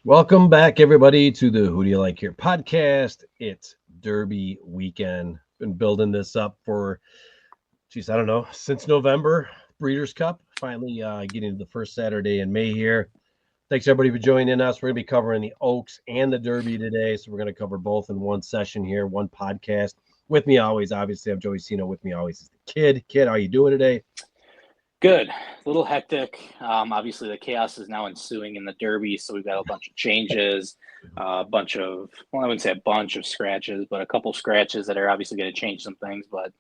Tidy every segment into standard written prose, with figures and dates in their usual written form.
Welcome back, everybody, to the Who Do You Like Here podcast. It's Derby weekend. Been building this up for, geez, I don't know, since November. Breeders' Cup finally getting to the first Saturday in May here. Thanks, everybody, for joining us. We're going to be covering the Oaks and the Derby today. So we're going to cover both in one session here, one podcast. With me always, obviously, I'm Joey Sino. With me always is the kid. Kid, how you doing today? Good. A little hectic. Obviously, the chaos is now ensuing in the Derby, so we've got a bunch of changes, a bunch of, well, I wouldn't say a bunch of scratches, but a couple scratches that are obviously going to change some things. But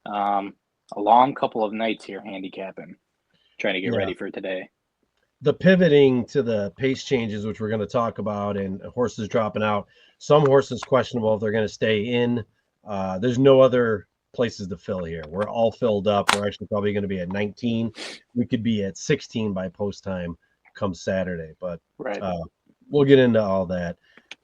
a long couple of nights here handicapping, trying to get Yeah. ready for today. The pivoting to the pace changes, which we're going to talk about, and horses dropping out. Some horses questionable if they're going to stay in. There's no other places to fill here. We're all filled up. We're actually probably going to be at 19. We could be at 16 by post time come Saturday, but Right. we'll get into all that.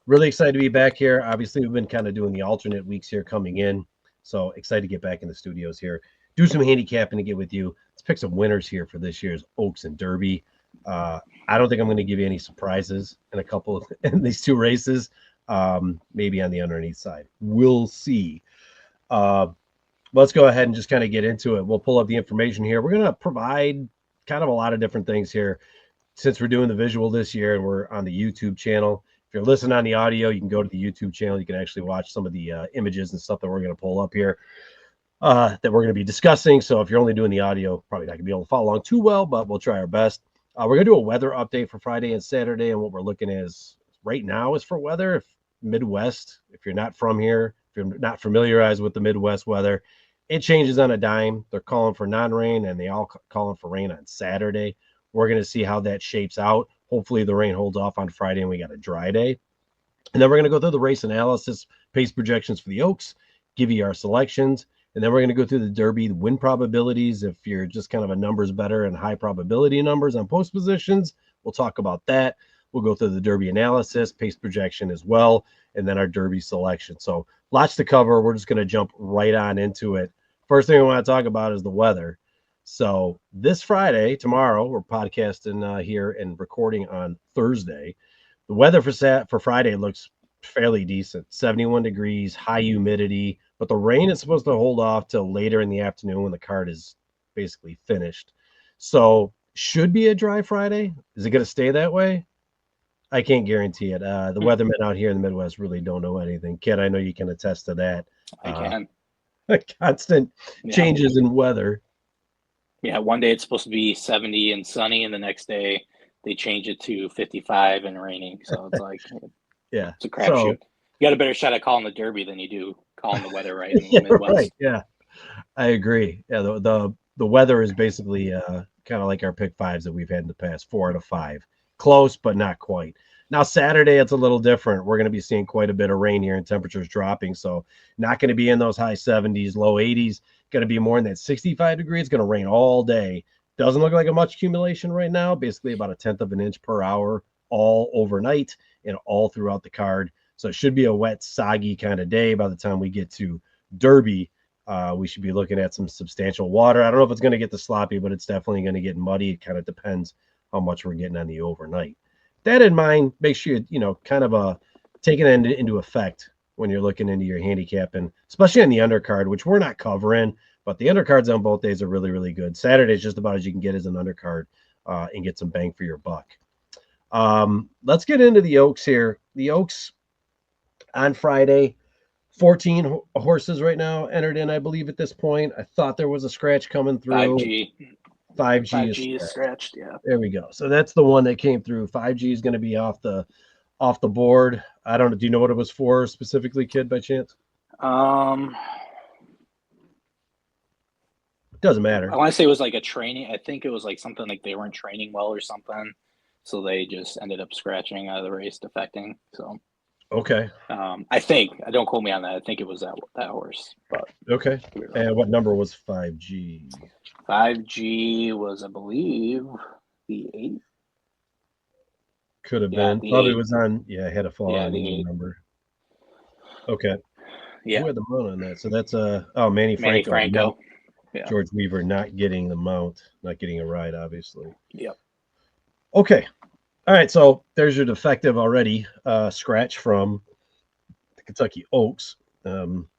Really excited to be back here. Obviously, we've been kind of doing the alternate weeks here coming in. So excited to get back in the studios here. Do some handicapping to get with you. Let's pick some winners here for this year's Oaks and Derby. I don't think I'm going to give you any surprises in a couple of in these two races. Maybe on the underneath side. We'll see. Let's go ahead and just kind of get into it. We'll pull up the information here. We're going to provide kind of a lot of different things here since we're doing the visual this year and we're on the YouTube channel. If you're listening on the audio, you can go to the YouTube channel. You can actually watch some of the images and stuff that we're going to pull up here that we're going to be discussing. So if you're only doing the audio, probably not going to be able to follow along too well, but we'll try our best. We're going to do a weather update for Friday and Saturday, and what we're looking at is right now is for weather. If Midwest, if you're not from here, if you're not familiarized with the Midwest weather, it changes on a dime. They're calling for non-rain, and they all calling for rain on Saturday. We're going to see how that shapes out. Hopefully the rain holds off on Friday and we got a dry day. And then we're going to go through the race analysis, pace projections for the Oaks, give you our selections. And then we're going to go through the Derby, the win probabilities. If you're just kind of a numbers better and high probability numbers on post positions, we'll talk about that. We'll go through the Derby analysis, pace projection as well, and then our Derby selection. So lots to cover. We're just going to jump right on into it. First thing we want to talk about is the weather. So this Friday, tomorrow, we're podcasting here and recording on Thursday. The weather for Friday looks fairly decent. 71 degrees, high humidity, but the rain is supposed to hold off till later in the afternoon when the card is basically finished. So should be a dry Friday. Is it going to stay that way? I can't guarantee it. The weathermen out here in the Midwest really don't know anything. Kid, I know you can attest to that. I can. Constant changes in weather. Yeah, one day it's supposed to be 70 and sunny, and the next day they change it to 55 and raining. So it's like, yeah, it's a crapshoot. You got a better shot at calling the Derby than you do calling the weather right in the Midwest. Right. Yeah, I agree. Yeah, the weather is basically kind of like our pick fives that we've had in the past, 4 out of 5. Close, but not quite. Now, Saturday, it's a little different. We're going to be seeing quite a bit of rain here and temperatures dropping. So not going to be in those high 70s, low 80s. Going to be more in that 65 degrees. It's going to rain all day. Doesn't look like a much accumulation right now. Basically about a tenth of an inch per hour all overnight and all throughout the card. So it should be a wet, soggy kind of day by the time we get to Derby. We should be looking at some substantial water. I don't know if it's going to get the sloppy, but it's definitely going to get muddy. It kind of depends how much we're getting on the overnight. That in mind, make sure you kind of taking it into effect when you're looking into your handicap, and especially on the undercard, which we're not covering, but the undercards on both days are really, really good. Saturday is just about as you can get as an undercard and get some bang for your buck. Let's get into the Oaks here. The Oaks on Friday, 14 horses right now entered in, I believe, at this point. I thought there was a scratch coming through. 5G is scratched. Yeah. There we go. So that's the one that came through. 5G is going to be off the board. I don't know. Do you know what it was for specifically, kid, by chance? Doesn't matter. I want to say it was like a training. I think it was like something like they weren't training well or something. So they just ended up scratching out of the race, defecting. So okay. I think, don't quote me on that. I think it was that horse. But okay. And what number was 5G? 5G was, I believe, the 8th. Could have been. Probably 8th. Was on. Yeah, I had a fall on the number. Okay. Yeah. Who had the mount on that? So that's Manny Franco. Yeah. George Weaver not getting the mount, not getting a ride, obviously. Yep. Okay. All right, so there's your defective already scratch from the Kentucky Oaks. Um,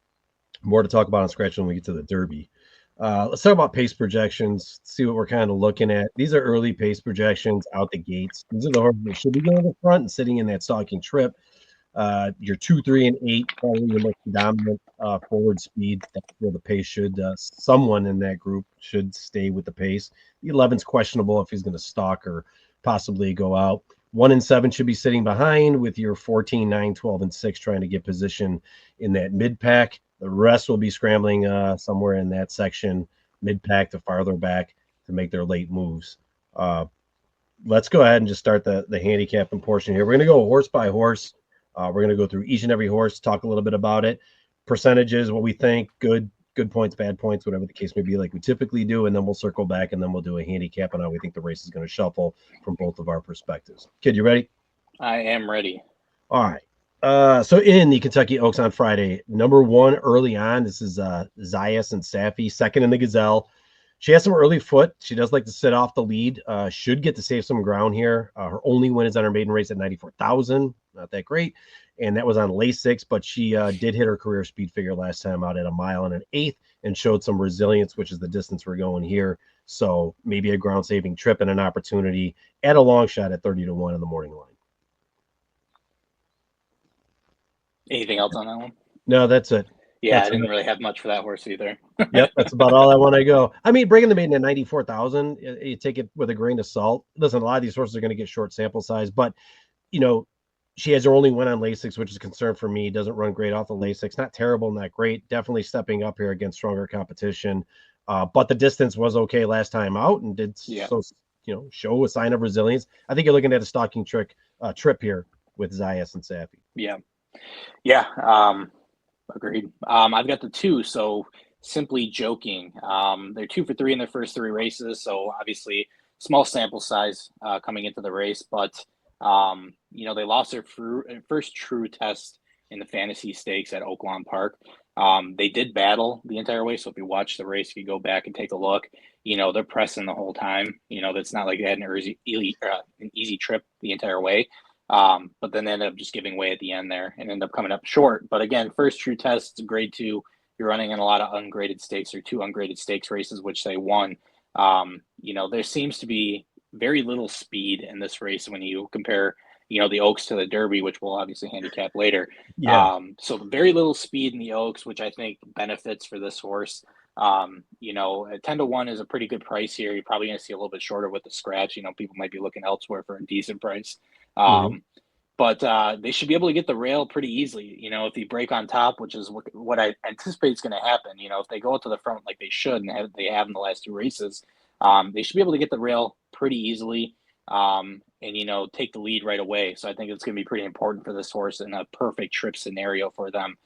More to talk about on scratch when we get to the Derby. Let's talk about pace projections. See what we're kind of looking at. These are early pace projections out the gates. These are the horses that should be going to the front and sitting in that stalking trip. Your 2, 3, and 8, probably your most dominant forward speed. That's where the pace should, someone in that group should stay with the pace. The 11's questionable if he's going to stalk or possibly go out. 1 and 7 should be sitting behind with your 14, 9, 12, and 6 trying to get position in that mid pack. The rest will be scrambling somewhere in that section, mid pack to farther back to make their late moves. Let's go ahead and just start the handicapping portion here. We're going to go horse by horse. We're going to go through each and every horse, talk a little bit about it, percentages, what we think, good points, bad points, whatever the case may be, like we typically do, and then we'll circle back and then we'll do a handicap on how we think the race is going to shuffle from both of our perspectives. Kid, you ready? I am ready. All right. So in the Kentucky Oaks on Friday, number 1 early on, this is Zayas and Safi, second in the Gazelle. She has some early foot. She does like to sit off the lead. Should get to save some ground here. Her only win is on her maiden race at 94,000. Not that great. And that was on Lasix, but she did hit her career speed figure last time out at 1.125 and showed some resilience, which is the distance we're going here. So maybe a ground saving trip and an opportunity at a long shot at 30-1 in the morning line. Anything else on that one? No, that's it. Yeah, That's I didn't really have much for that horse either. Yep, that's about all I want to go. I mean, bringing the maiden at 94,000, you take it with a grain of salt. Listen, a lot of these horses are going to get short sample size, but you know, she has her only win on Lasix, which is a concern for me. Doesn't run great off the Lasix. Not terrible, not great. Definitely stepping up here against stronger competition. But the distance was okay last time out and did so, show a sign of resilience. I think you're looking at a stalking trip here with Zayas and Safi. Yeah. Agreed. I've got the 2, so simply joking. They're 2 for 3 in their first 3 races, so obviously small sample size coming into the race, but they lost their first true test in the fantasy stakes at Oaklawn Park. They did battle the entire way, so if you watch the race, if you go back and take a look, they're pressing the whole time. That's not like they had an easy trip the entire way. But then they ended up just giving way at the end there and end up coming up short. But again, first true test, grade 2, you're running in a lot of ungraded stakes or 2 ungraded stakes races, which they won. There seems to be very little speed in this race when you compare, the Oaks to the Derby, which we'll obviously handicap later. Yeah. So very little speed in the Oaks, which I think benefits for this horse. 10-1 is a pretty good price here. You're probably going to see a little bit shorter with the scratch. People might be looking elsewhere for a decent price. But they should be able to get the rail pretty easily, if they break on top, which is what I anticipate is going to happen. If they go to the front like they should and they have in the last 2 races, they should be able to get the rail pretty easily and, take the lead right away. So I think it's going to be pretty important for this horse and a perfect trip scenario for them.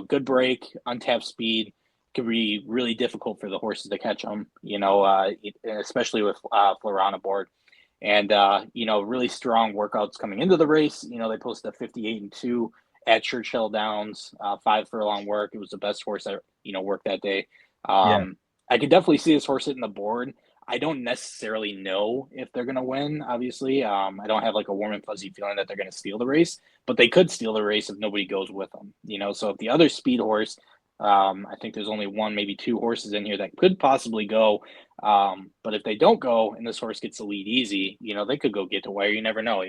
Good break, untapped speed could be really difficult for the horses to catch them, especially with Florana aboard. And, really strong workouts coming into the race. They posted a 58-2 at Churchill Downs, 5 furlong work. It was the best horse that, worked that day. I could definitely see this horse hitting the board. I don't necessarily know if they're going to win, obviously. I don't have like a warm and fuzzy feeling that they're going to steal the race, but they could steal the race if nobody goes with them, So if the other speed horse, I think there's only 1, maybe 2 horses in here that could possibly go. But if they don't go and this horse gets the lead easy, they could go get to wire. You never know,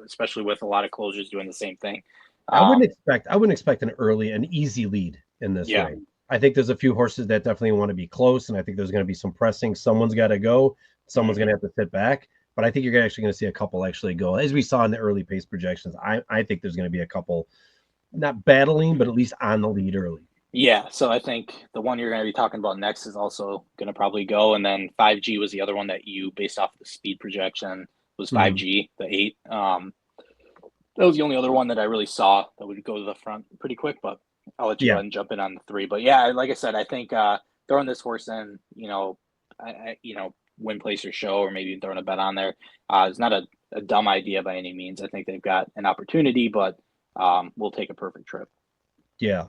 especially with a lot of closures doing the same thing. I wouldn't expect an easy lead in this race. I think there's a few horses that definitely want to be close, and I think there's going to be some pressing. Someone's got to go. Someone's going to have to sit back. But I think you're actually going to see a couple actually go. As we saw in the early pace projections, I think there's going to be a couple not battling, but at least on the lead early. Yeah, so I think the one you're going to be talking about next is also going to probably go, and then 5G was the other one that you, based off of the speed projection, was 5G, the 8. That was the only other one that I really saw that would go to the front pretty quick, but I'll let you go ahead and jump in on the 3. But yeah, like I said, I think throwing this horse in, win, place, or show, or maybe throwing a bet on there is not a dumb idea by any means. I think they've got an opportunity, but we'll take a perfect trip. Yeah.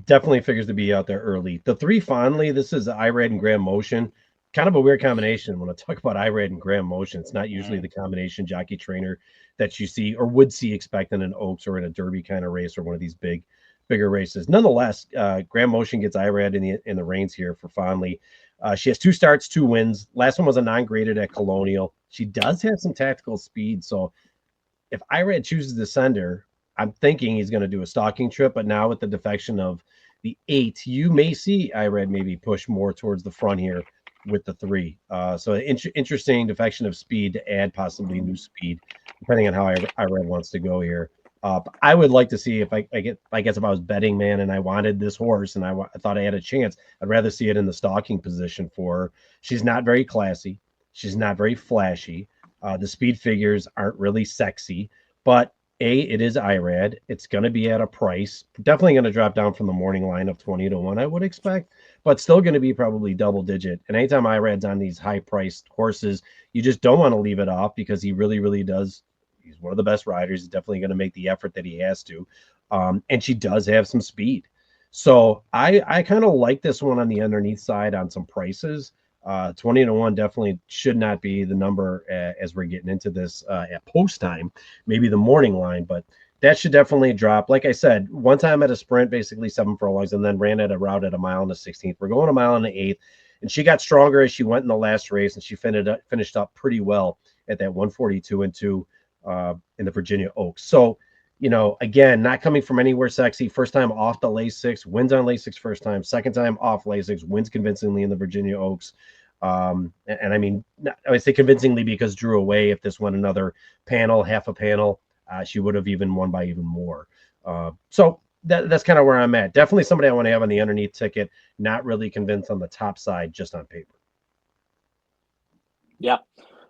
Definitely figures to be out there early. The 3 Fondly, this is IRAD and Grand Motion. kind of a weird combination when I talk about IRAD and Graham Motion. It's not usually Mm. the combination jockey trainer that you see or would see expect in an Oaks or in a Derby kind of race or one of these bigger races. Nonetheless, Graham Motion gets IRAD in the reins here for Fondley. She has 2 starts, 2 wins. Last one was a non-graded at Colonial. She does have some tactical speed, so if IRAD chooses to send her, I'm thinking he's going to do a stalking trip. But now with the defection of the 8, you may see IRAD maybe push more towards the front here with the 3. So interesting defection of speed to add possibly new speed, depending on how IRAD wants to go here. I would like to see if I guess if I was betting man and I wanted this horse and I thought I had a chance, I'd rather see it in the stalking position for her. She's not very classy. She's not very flashy. The speed figures aren't really sexy, but it is IRAD. It's going to be at a price. Definitely going to drop down from the morning line of 20-1, I would expect, but still going to be probably double digit. And anytime IRAD's on these high priced horses, you just don't want to leave it off because he really, really does. He's one of the best riders. He's definitely going to make the effort that he has to. And she does have some speed. So I kind of like this one on the underneath side on some prices. 20-1 definitely should not be the number as we're getting into this at post time, maybe the morning line, but that should definitely drop. Like I said, one time at a sprint, basically 7 furlongs, and then ran at a route at a mile in the 16th. We're going a mile in the 8th, and she got stronger as she went in the last race, and she finished up pretty well at that 142-2 in the Virginia Oaks. So, again, not coming from anywhere sexy. First time off the Lasix, wins on Lasix first time. Second time off Lasix, wins convincingly in the Virginia Oaks. And I mean, I would say convincingly because drew away. If this went another panel, half a panel, she would have even won by even more. So that's kind of where I'm at. Definitely somebody I want to have on the underneath ticket. Not really convinced on the top side, just on paper. Yeah.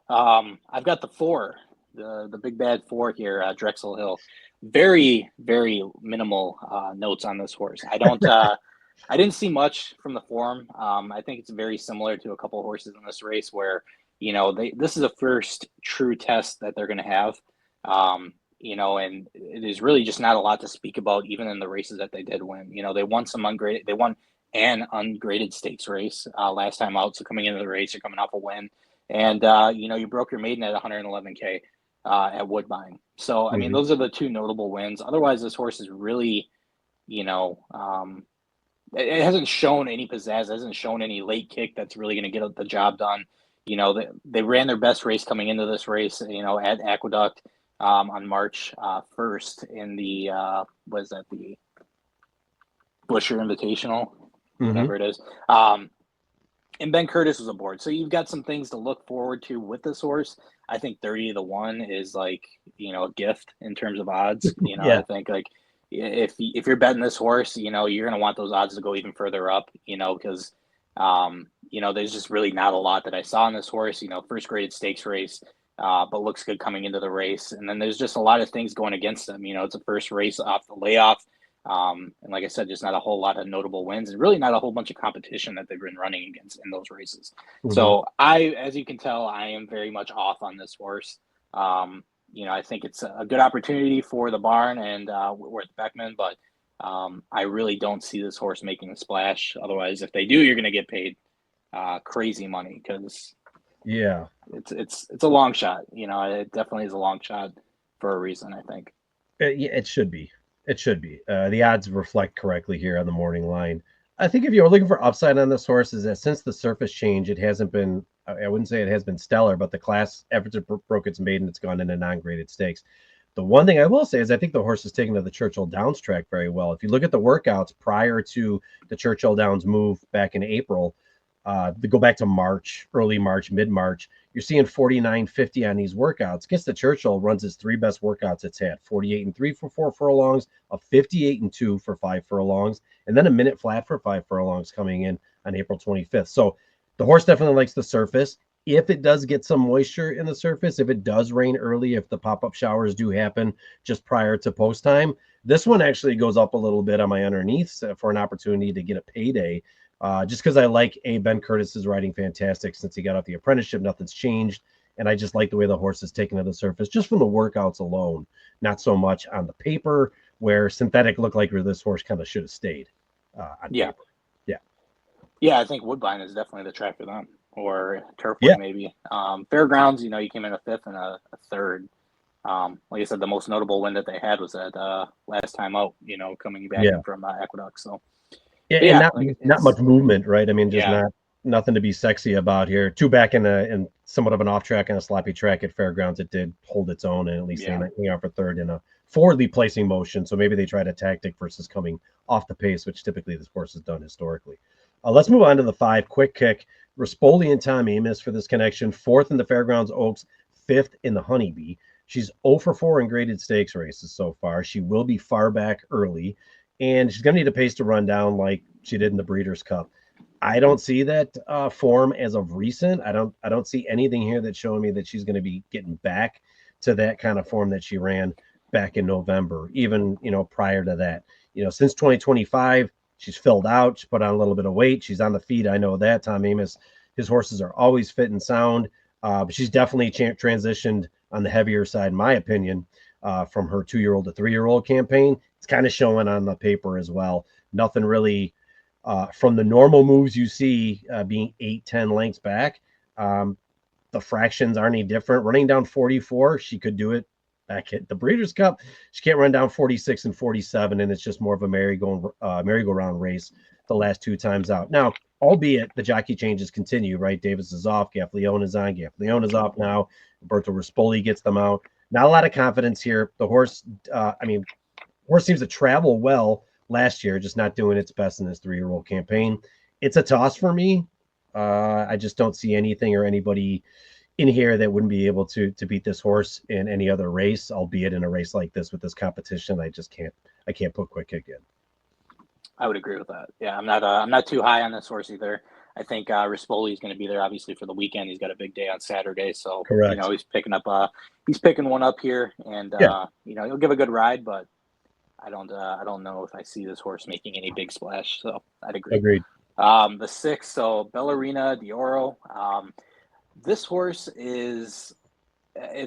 I've got the 4, the big bad 4 here, Drexel Hill. Very, very minimal notes on this horse. I didn't see much from the form. I think it's very similar to a couple of horses in this race where, this is a first true test that they're going to have. And it is really just not a lot to speak about, even in the races that they did win. They won they won an ungraded stakes race last time out. So coming into the race, you're coming off a win. And, you broke your maiden at 111K at Woodbine. So, I mean, those are the 2 notable wins. Otherwise, this horse is really, it hasn't shown any pizzazz. It hasn't shown any late kick that's really going to get the job done. They ran their best race coming into this race, at Aqueduct on March 1st in the, the Busher Invitational, whatever it is. And Ben Curtis was aboard. So you've got some things to look forward to with this horse. I think 30-1 is like, a gift in terms of odds. Yeah. I think like if you're betting this horse, you're going to want those odds to go even further up, because, there's just really not a lot that I saw in this horse, first graded stakes race, but looks good coming into the race. And then there's just a lot of things going against them. It's a first race off the layoff. And like I said, just not a whole lot of notable wins and really not a whole bunch of competition that they've been running against in those races. So as you can tell, I am very much off on this horse. I think it's a good opportunity for the barn and Whitworth Beckman, but I really don't see this horse making a splash. Otherwise, if they do, you're going to get paid crazy money because it's a long shot. It definitely is a long shot for a reason, I think. It should be. It should be. The odds reflect correctly here on the morning line. I think if you're looking for upside on this horse, is that since the surface change, it hasn't been, I wouldn't say it has been stellar, but the class efforts broke its maiden, it's gone into non-graded stakes. The one thing I will say is I think the horse is taken to the Churchill Downs track very well. If you look at the workouts prior to the Churchill Downs move back in April, go back to March, early March, mid-March, you're seeing 49.50 on these workouts. Gets to Churchill, runs his 3 best workouts it's had: 48-3 for 4 furlongs, a 58-2 for 5 furlongs, and then a minute flat for 5 furlongs coming in on April 25th. So the horse definitely likes the surface. If it does get some moisture in the surface, if it does rain early, if the pop-up showers do happen just prior to post time, this one actually goes up a little bit on my underneath for an opportunity to get a payday. Just because I like Ben Curtis is riding fantastic since he got out the apprenticeship. Nothing's changed. And I just like the way the horse is taken to the surface just from the workouts alone, not so much on the paper where synthetic looked like where this horse kind of should have stayed on paper. Yeah, I think Woodbine is definitely the track for them. or Turfway Yeah, maybe. Fairgrounds, he came in a fifth and a third. Like I said, the most notable win that they had was that last time out, coming back yeah. in from Aqueduct. So, Yeah, but and yeah, not like not much movement, right? I mean, just yeah, nothing to be sexy about here. Two back in somewhat of an off track and a sloppy track at Fairgrounds. It did hold its own and at least yeah. hang out for third in a forwardly placing motion. So maybe they tried a tactic versus coming off the pace, which typically this horse has done historically. Let's move on to the five. Quick kick. Rispoli and Tom Amis for this connection. Fourth in the Fairgrounds Oaks, fifth in the Honeybee. She's 0 for 4 in graded stakes races so far. She will be far back early, and she's going to need a pace to run down like she did in the Breeders' Cup. I don't see that form as of recent. I don't see anything here that's showing me that she's going to be getting back to that kind of form that she ran back in November, even prior to that. Since 2025, she's filled out. She put on a little bit of weight. She's on the feet. I know that. Tom Amis, his horses are always fit and sound, but she's definitely transitioned on the heavier side, in my opinion, from her 2-year-old to 3-year-old campaign. It's kind of showing on the paper as well. Nothing really from the normal moves you see being 8, 10 lengths back. Um, the fractions aren't any different. Running down 44, she could do it back at the Breeders' Cup. She can't run down 46 and 47, and it's just more of a merry-go-round race the last two times out. Now, albeit the jockey changes continue, right? Davis is off, Gaffleone is on, Gaffleone is off now. Roberto Rispoli gets them out. Not a lot of confidence here. The horse, horse seems to travel well last year, just not doing its best in this 3-year-old campaign. It's a toss for me. I just don't see anything or anybody in here that wouldn't be able to beat this horse in any other race, albeit in a race like this with this competition. I can't put Quick Kick in. I would agree with that. Yeah, I'm not too high on this horse either. I think Rispoli is going to be there obviously for the weekend. He's got a big day on Saturday, so Correct. he's picking one up here, and Yeah. he'll give a good ride, but I don't know if I see this horse making any big splash. So I'd agree. Agreed. The sixth, so Ballerina Dioro. This horse it's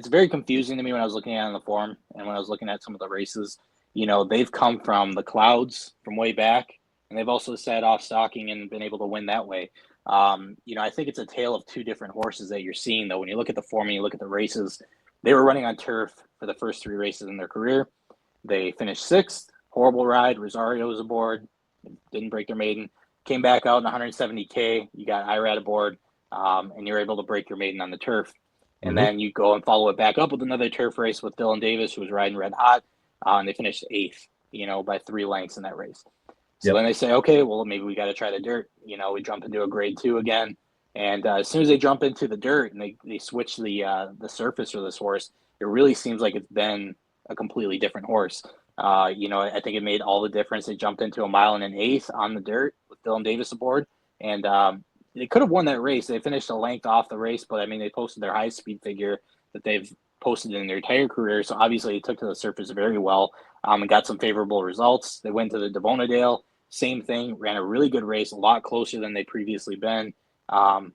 very confusing to me when I was looking at it on the form and when I was looking at some of the races. They've come from the clouds from way back, and they've also sat off stalking and been able to win that way. I think it's a tale of two different horses that you're seeing, though. When you look at the form and you look at the races, they were running on turf for the first 3 races in their career. They finished sixth, horrible ride. Rosario was aboard, didn't break their maiden. Came back out in 170K. You got Irad aboard, and you're able to break your maiden on the turf. And then you go and follow it back up with another turf race with Dylan Davis, who was riding red hot, and they finished eighth, by 3 lengths in that race. So then they say, okay, well, maybe we got to try the dirt. We jump into a grade 2 again. And as soon as they jump into the dirt and they switch the surface for this horse, it really seems like it's been a completely different horse. I think it made all the difference. They jumped into a 1.125 on the dirt with Dylan Davis aboard, and they could have won that race. They finished a length off the race, but I mean, they posted their highest speed figure that they've posted in their entire career. So obviously, they took to the surface very well and got some favorable results. They went to the Devonadale, same thing, ran a really good race, a lot closer than they previously been.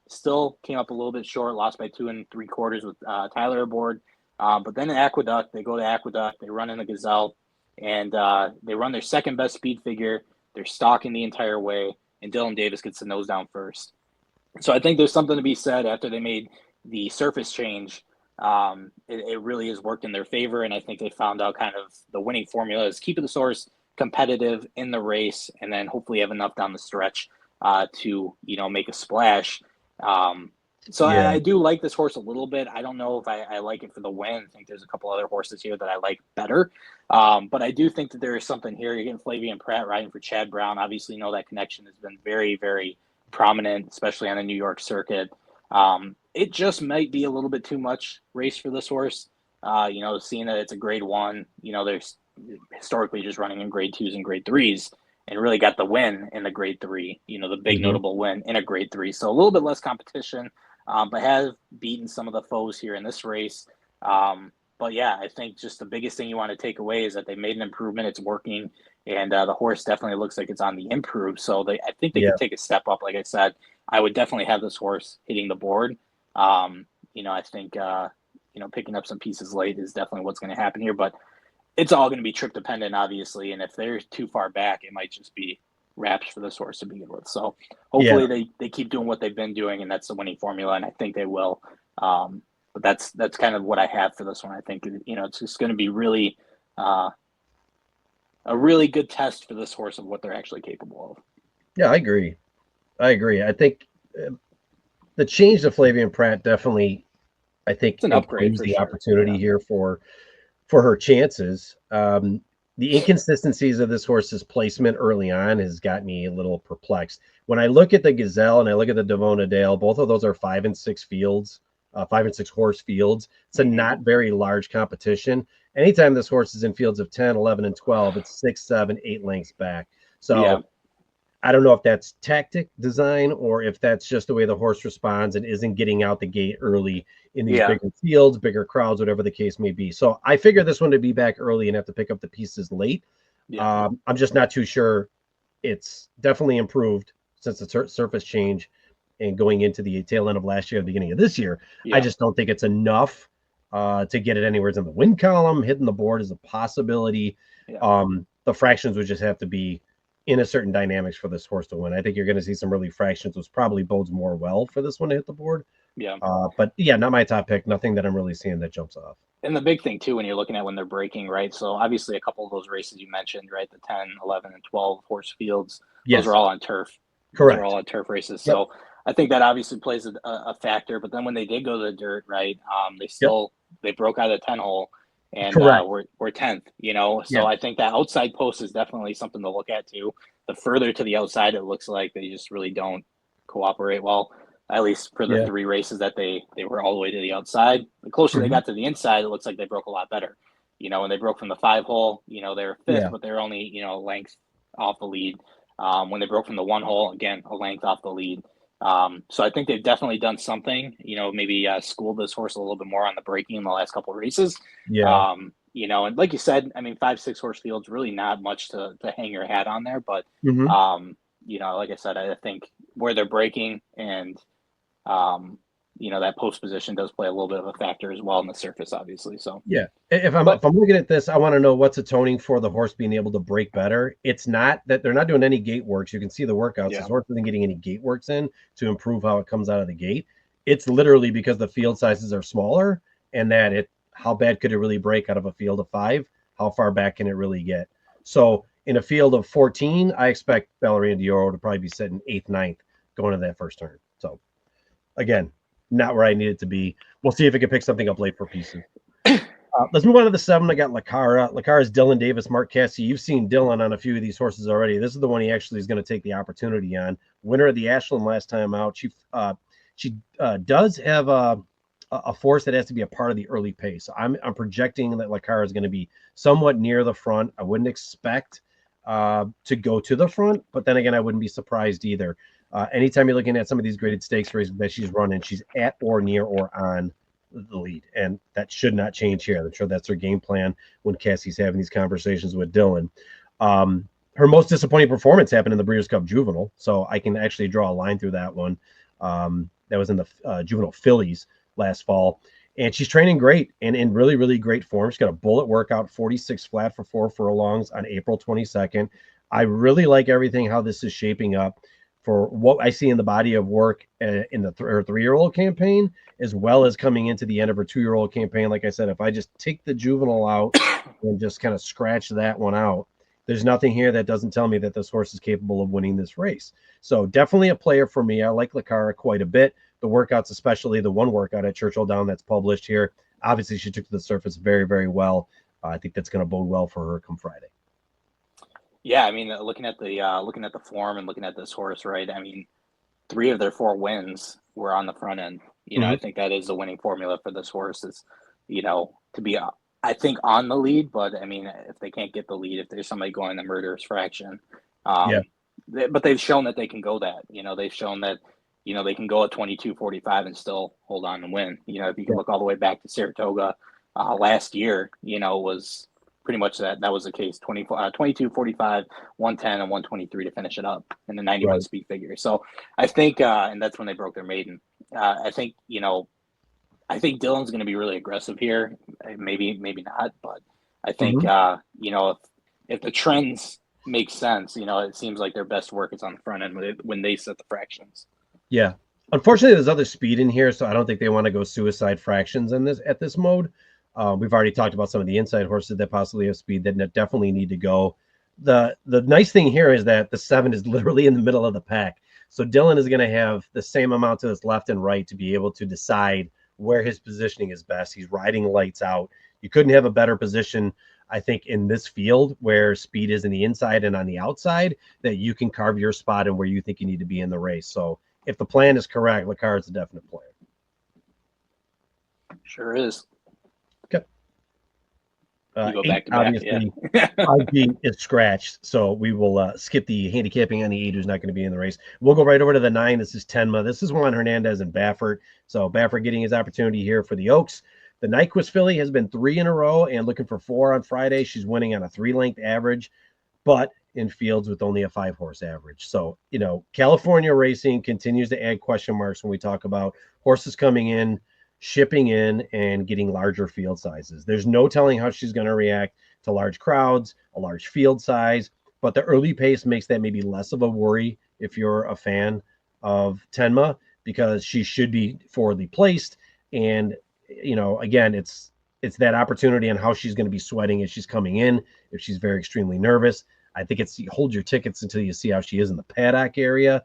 Still came up a little bit short, lost by 2 3/4 with Tyler aboard. But then in Aqueduct, they go to Aqueduct, they run in the Gazelle, and they run their second best speed figure. They're stalking the entire way, and Dylan Davis gets the nose down first. So I think there's something to be said after they made the surface change. It really has worked in their favor, and I think they found out kind of the winning formula is keeping the horse competitive in the race, and then hopefully have enough down the stretch to make a splash. So Yeah. I do like this horse a little bit. I don't know if I like it for the win. I think there's a couple other horses here that I like better. But I do think that there is something here. You're getting Flavian Pratt riding for Chad Brown. Obviously, that connection has been very, very prominent, especially on the New York circuit. It just might be a little bit too much race for this horse. Seeing that it's a grade 1, there's historically just running in grade 2s and grade 3s, and really got the win in the grade 3, the big notable win in a grade 3. So a little bit less competition, but have beaten some of the foes here in this race. But yeah, I think just the biggest thing you want to take away is that they made an improvement. It's working, and the horse definitely looks like it's on the improve. So I think they could take a step up. Like I said, I would definitely have this horse hitting the board. I think picking up some pieces late is definitely what's going to happen here. But it's all going to be trip dependent, obviously. And if they're too far back, it might just be wraps for this horse to begin with. So hopefully they keep doing what they've been doing, and that's the winning formula, and I think they will. But that's kind of what I have for this one. I think it's just going to be really a really good test for this horse of what they're actually capable of. Yeah, I agree. I think the change to Flavian Pratt definitely, I think, It's an upgrade improves for the sure. opportunity here for her chances. The inconsistencies of this horse's placement early on has got me a little perplexed. When I look at the Gazelle and I look at the Devona Dale, both of those are 5 and 6 fields, 5 and 6 horse fields. It's a not very large competition. Anytime this horse is in fields of 10, 11, and 12, it's 6, 7, 8 lengths back. So I don't know if that's tactic design or if that's just the way the horse responds and isn't getting out the gate early in these bigger fields, bigger crowds, whatever the case may be. So I figure this one to be back early and have to pick up the pieces late. I'm just not too sure. It's definitely improved since the surface change and going into the tail end of last year and beginning of this year. I just don't think it's enough to get it anywhere in the win column. Hitting the board is a possibility. The fractions would just have to be in a certain dynamics for this horse to win. I think you're going to see some early fractions, which probably bodes more well for this one to hit the board. But yeah, not my top pick. Nothing that I'm really seeing that jumps off. And the big thing too, when you're looking at when they're breaking, right? So obviously a couple of those races you mentioned, right? The 10, 11, and 12 horse fields, those are all on turf. Correct. Those are all on turf races. So I think that obviously plays a factor. But then when they did go to the dirt, right? They broke out of the 10 hole and we're 10th, So I think that outside post is definitely something to look at too. The further to the outside, it looks like they just really don't cooperate well. At least for the 3 races that they were all the way to the outside. The closer they got to the inside, it looks like they broke a lot better. When they broke from the 5 hole, they were 5th, but they were only, a length off the lead. When they broke from the 1 hole, again, a length off the lead. So I think they've definitely done something, maybe schooled this horse a little bit more on the braking in the last couple of races. And like you said, 5, 6 horse fields, really not much to hang your hat on there. But, like I said, I think where they're breaking and, that post position does play a little bit of a factor as well in the surface, obviously. So if I'm looking at this, I want to know what's atoning for the horse being able to break better. It's not that they're not doing any gate works. You can see the workouts. This horse isn't getting any gate works in to improve how it comes out of the gate. It's literally because the field sizes are smaller and that how bad could it really break out of a field of 5? How far back can it really get? So in a field of 14, I expect Ballerina Dioro to probably be sitting 8th, 9th going to that first turn. So again, not where I need it to be. We'll see if it can pick something up late for pieces. Let's move on to the 7. I got Lacara. Lacara is Dylan Davis, Mark Cassidy. You've seen Dylan on a few of these horses already. This is the one he actually is going to take the opportunity on. Winner of the Ashland last time out. She does have a force that has to be a part of the early pace. So I'm projecting that Lacara is going to be somewhat near the front. I wouldn't expect to go to the front, but then again, I wouldn't be surprised either. Anytime you're looking at some of these graded stakes races that she's running, she's at or near or on the lead, and that should not change here. I'm sure that's her game plan when Cassie's having these conversations with Dylan. Her most disappointing performance happened in the Breeders' Cup Juvenile, so I can actually draw a line through that one. That was in the Juvenile Fillies last fall, and she's training great and in really, really great form. She's got a bullet workout, 46 flat for 4 furlongs on April 22nd. I really like everything, how this is shaping up for what I see in the body of work in the her 3-year-old campaign, as well as coming into the end of her 2-year-old campaign. Like I said, if I just take the juvenile out and just kind of scratch that one out, there's nothing here that doesn't tell me that this horse is capable of winning this race. So definitely a player for me. I like Lacara quite a bit. The workouts, especially the one workout at Churchill Down that's published here, obviously she took to the surface very, very well. I think that's going to bode well for her come Friday. Yeah, looking at the form and looking at this horse, right? 3 of their 4 wins were on the front end. I think that is the winning formula for this horse is, to be, I think, on the lead. But if they can't get the lead, if there's somebody going the murderous fraction, but they've shown that they can go that. They've shown that, they can go at 22:45 and still hold on and win. If you can look all the way back to Saratoga last year, was pretty much that was the case. 22:45, 110, and 123 to finish it up in the 91 speed figure. So I think, and that's when they broke their maiden. I think Dylan's going to be really aggressive here. Maybe not, but I think if the trends makes sense. It seems like their best work is on the front end when they set the fractions. Yeah. Unfortunately, there's other speed in here, so I don't think they want to go suicide fractions in this mode. We've already talked about some of the inside horses that possibly have speed that definitely need to go. The nice thing here is that the 7 is literally in the middle of the pack. So Dylan is going to have the same amount to his left and right to be able to decide where his positioning is best. He's riding lights out. You couldn't have a better position, I think, in this field where speed is in the inside and on the outside, that you can carve your spot and where you think you need to be in the race. So if the plan is correct, Lecard's a definite plan. Sure is. Okay. You go 8, back to back, obviously, yeah. 5G is scratched, so we will skip the handicapping on the 8, who's not going to be in the race. We'll go right over to the 9. This is Tenma. This is Juan Hernandez and Baffert. So Baffert getting his opportunity here for the Oaks. The Nyquist filly has been 3 in a row and looking for 4 on Friday. She's winning on a 3-length average, but in fields with only a 5-horse average. So, California racing continues to add question marks when we talk about horses coming in, shipping in, and getting larger field sizes. There's no telling how she's going to react to large crowds, a large field size, but the early pace makes that maybe less of a worry if you're a fan of Tenma, because she should be forwardly placed. And, again, it's that opportunity on how she's going to be sweating as she's coming in, if she's very extremely nervous. I think it's hold your tickets until you see how she is in the paddock area.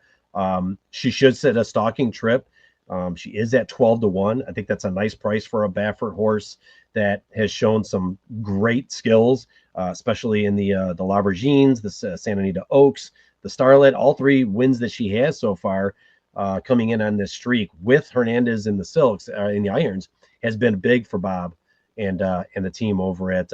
She should set a stalking trip. She is at 12-1. I think that's a nice price for a Baffert horse that has shown some great skills, especially in the L'Aubergines, the Santa Anita Oaks, the Starlet. All 3 wins that she has so far, coming in on this streak with Hernandez in the silks, in the irons, has been big for Bob and the team over at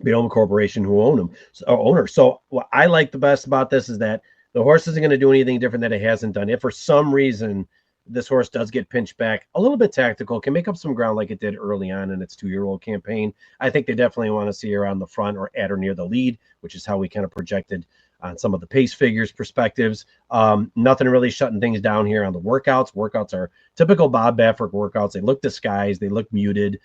Bioma Corporation, who own her. So what I like the best about this is that the horse isn't going to do anything different that it hasn't done. If for some reason this horse does get pinched back a little bit tactical, can make up some ground like it did early on in its 2-year-old campaign, I think they definitely want to see her on the front or at or near the lead, which is how we kind of projected on some of the pace figures perspectives. Nothing really shutting things down here on the workouts. Workouts are typical Bob Baffert workouts. They look disguised. They look muted.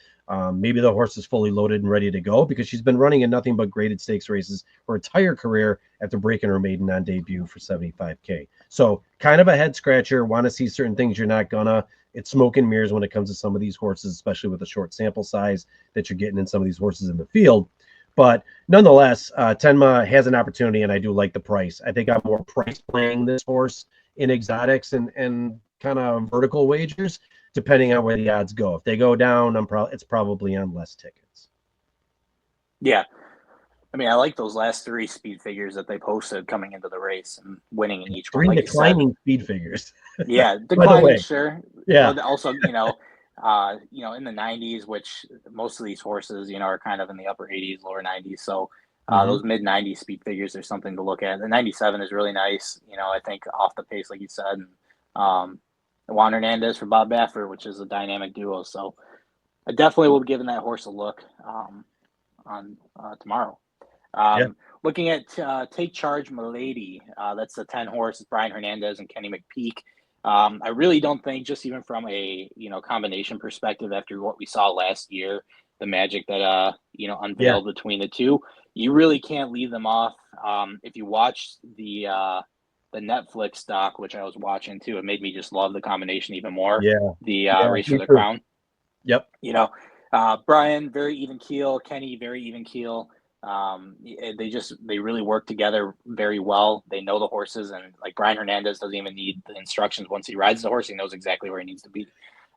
Maybe the horse is fully loaded and ready to go because she's been running in nothing but graded stakes races her entire career after breaking her maiden on debut for $75K. So kind of a head scratcher. Want to see certain things you're not gonna. It's smoke and mirrors when it comes to some of these horses, especially with the short sample size that you're getting in some of these horses in the field. But nonetheless, Tenma has an opportunity, and I do like the price. I think I'm more price playing this horse in exotics and kind of vertical wagers, depending on where the odds go. If they go down, it's probably on less tickets. Yeah. I mean, I like those last 3 speed figures that they posted coming into the race and winning in each 3 one. Like declining speed figures. Yeah, By the way. declining, sure. Yeah. But also, in the 90s, which most of these horses, are kind of in the upper 80s, lower 90s. So those mid 90s speed figures are something to look at. The 97 is really nice. I think off the pace, like you said. And, Juan Hernandez for Bob Baffert, which is a dynamic duo. So I definitely will be giving that horse a look on tomorrow. Looking at Take Charge Milady, that's the 10 horse, Brian Hernandez and Kenny McPeak. I really don't think, just even from a combination perspective, after what we saw last year, the magic that unveiled between the two, you really can't leave them off. If you watch the Netflix doc, which I was watching too, it made me just love the combination even more. The Race for the Crown. Yep. Brian, very even keel. Kenny, very even keel. They really work together very well. They know the horses, and like Brian Hernandez doesn't even need the instructions. Once he rides the horse, he knows exactly where he needs to be.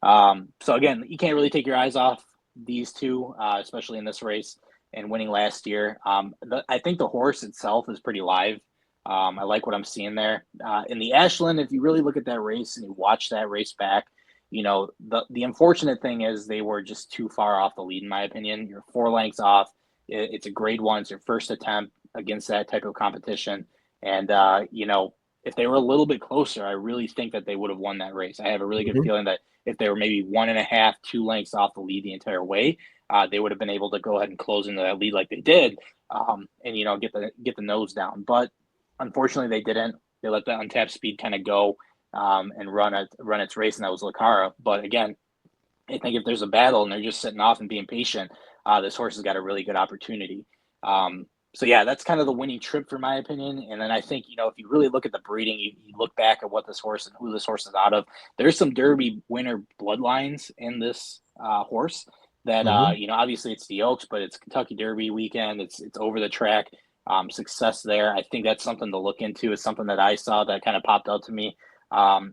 So again, you can't really take your eyes off these two, especially in this race and winning last year. I think the horse itself is pretty live. I like what I'm seeing there. In the Ashland, if you really look at that race and you watch that race back, the unfortunate thing is they were just too far off the lead, in my opinion. You're 4 lengths off. It's a grade 1. It's your first attempt against that type of competition. And, if they were a little bit closer, I really think that they would have won that race. I have a really good feeling that if they were maybe 1.5, 2 lengths off the lead the entire way, they would have been able to go ahead and close into that lead like they did, and get the nose down. But unfortunately, they didn't. They let the untapped speed kind of go and run its race, and that was Lucara. But again, I think if there's a battle and they're just sitting off and being patient, this horse has got a really good opportunity. So yeah, that's kind of the winning trip for my opinion. And then I think, if you really look at the breeding, you look back at what this horse and who this horse is out of, there's some Derby winner bloodlines in this horse that, Hmm. obviously it's the Oaks, but it's Kentucky Derby weekend. It's over the track, success there. I think that's something to look into. It's something that I saw that kind of popped out to me.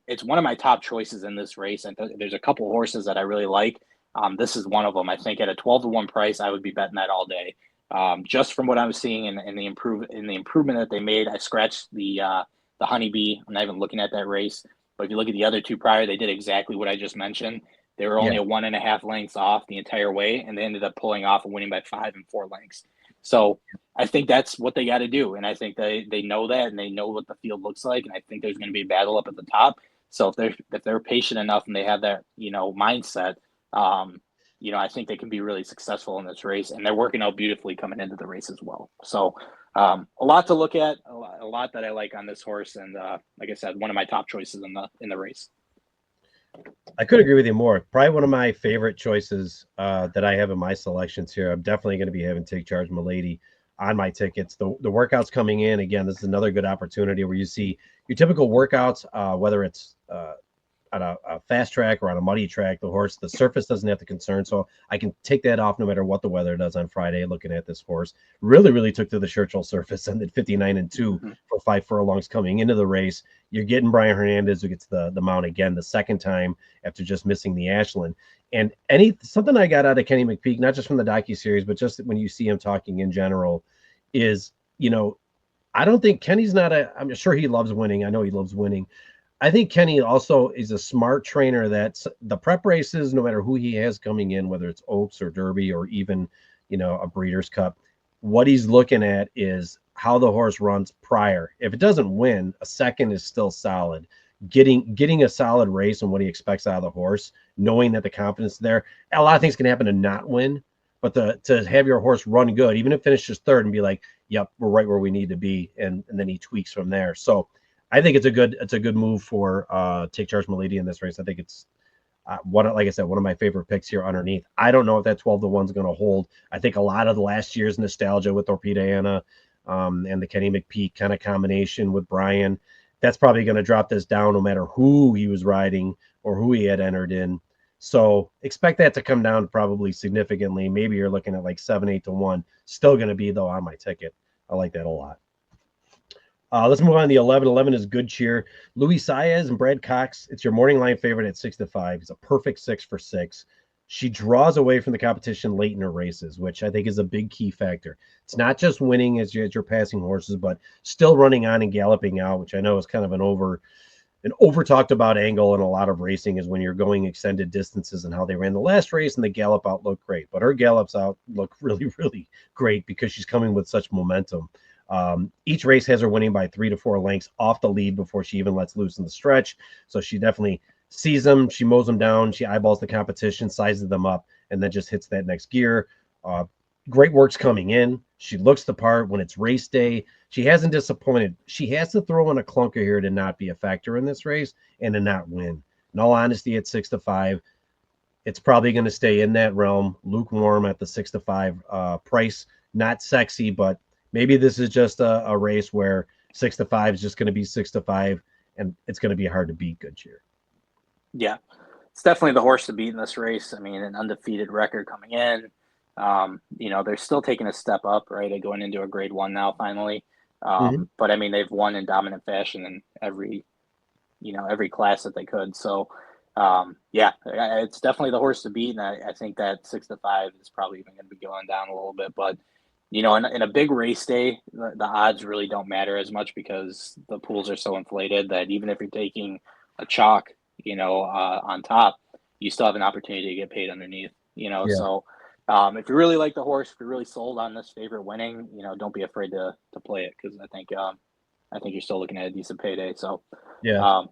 It's one of my top choices in this race. And there's a couple horses that I really like. This is one of them. I think at a 12-1 price, I would be betting that all day. Just from what I was seeing and the improvement that they made. I scratched the honeybee. I'm not even looking at that race. But if you look at the other two prior, they did exactly what I just mentioned. They were only Yeah. a 1.5 lengths off the entire way, and they ended up pulling off and winning by 5 and 4 lengths. So I think that's what they got to do, and I think they know that, and they know what the field looks like, and I think there's going to be a battle up at the top. So if they're patient enough and they have that mindset, I think they can be really successful in this race, and they're working out beautifully coming into the race as well. So a lot to look at, a lot that I like on this horse, and like I said, one of my top choices in the race. I could agree with you more. Probably one of my favorite choices that I have in my selections here. I'm definitely going to be having Take Charge Milady on my tickets. The workouts coming in again. This is another good opportunity where you see your typical workouts, whether it's on a fast track or on a muddy track. The surface doesn't have to concern, so I can take that off no matter what the weather does on Friday. Looking at this horse, really took to the Churchill surface and did 59-2 for 5 furlongs coming into the race. You're getting Brian Hernandez, who gets the mount again the second time after just missing the Ashland. And something I got out of Kenny McPeak, not just from the docuseries, but just when you see him talking in general, is I don't think Kenny's not I'm sure he loves winning. I know he loves winning. I think Kenny also is a smart trainer that's the prep races, no matter who he has coming in, whether it's Oaks or Derby or even, a Breeders' Cup, what he's looking at is how the horse runs prior. If it doesn't win, a second is still solid. Getting a solid race and what he expects out of the horse, knowing that the confidence is there. A lot of things can happen to not win, but to have your horse run good, even if it finishes third and be like, yep, we're right where we need to be, and then he tweaks from there. So I think it's a good move for Take Charge Milady in this race. I think it's like I said, one of my favorite picks here underneath. I don't know if that 12-1 is going to hold. I think a lot of the last year's nostalgia with Torpedo and the Kenny McPeak kind of combination with Brian, that's probably going to drop this down no matter who he was riding or who he had entered in. So expect that to come down probably significantly. Maybe you're looking at like 7-8-1. Still going to be though on my ticket. I like that a lot. Let's move on to the 11. 11 is good cheer. Luis Saez and Brad Cox. It's your morning line favorite at 6-5. It's a perfect 6 for 6. She draws away from the competition late in her races, which I think is a big key factor. It's not just winning as you're passing horses, but still running on and galloping out, which I know is kind of an over talked about angle in a lot of racing is when you're going extended distances and how they ran the last race and the gallop out looked great. But her gallops out look really great because she's coming with such momentum. Each race has her winning by 3 to 4 lengths off the lead before she even lets loose in the stretch. So she definitely sees them. She mows them down. She eyeballs the competition, sizes them up, and then just hits that next gear. Great work's coming in. She looks the part when it's race day. She hasn't disappointed. She has to throw in a clunker here to not be a factor in this race and to not win. In all honesty, at 6-5, it's probably going to stay in that realm, lukewarm at the 6-5 price. Not sexy, but maybe this is just a race where 6-5 is just going to be 6-5, and it's going to be hard to beat good cheer. Yeah, it's definitely the horse to beat in this race. I mean, an undefeated record coming in. They're still taking a step up, right? They're going into a grade 1 now, finally. But I mean, they've won in dominant fashion in every class that they could. So, it's definitely the horse to beat. And I think that 6-5 is probably even going to be going down a little bit. But, in a big race day, the odds really don't matter as much because the pools are so inflated that even if you're taking a chalk, on top, you still have an opportunity to get paid underneath, Yeah. So if you really like the horse, if you're really sold on this favorite winning, don't be afraid to play it because I think you're still looking at a decent payday. So Yeah.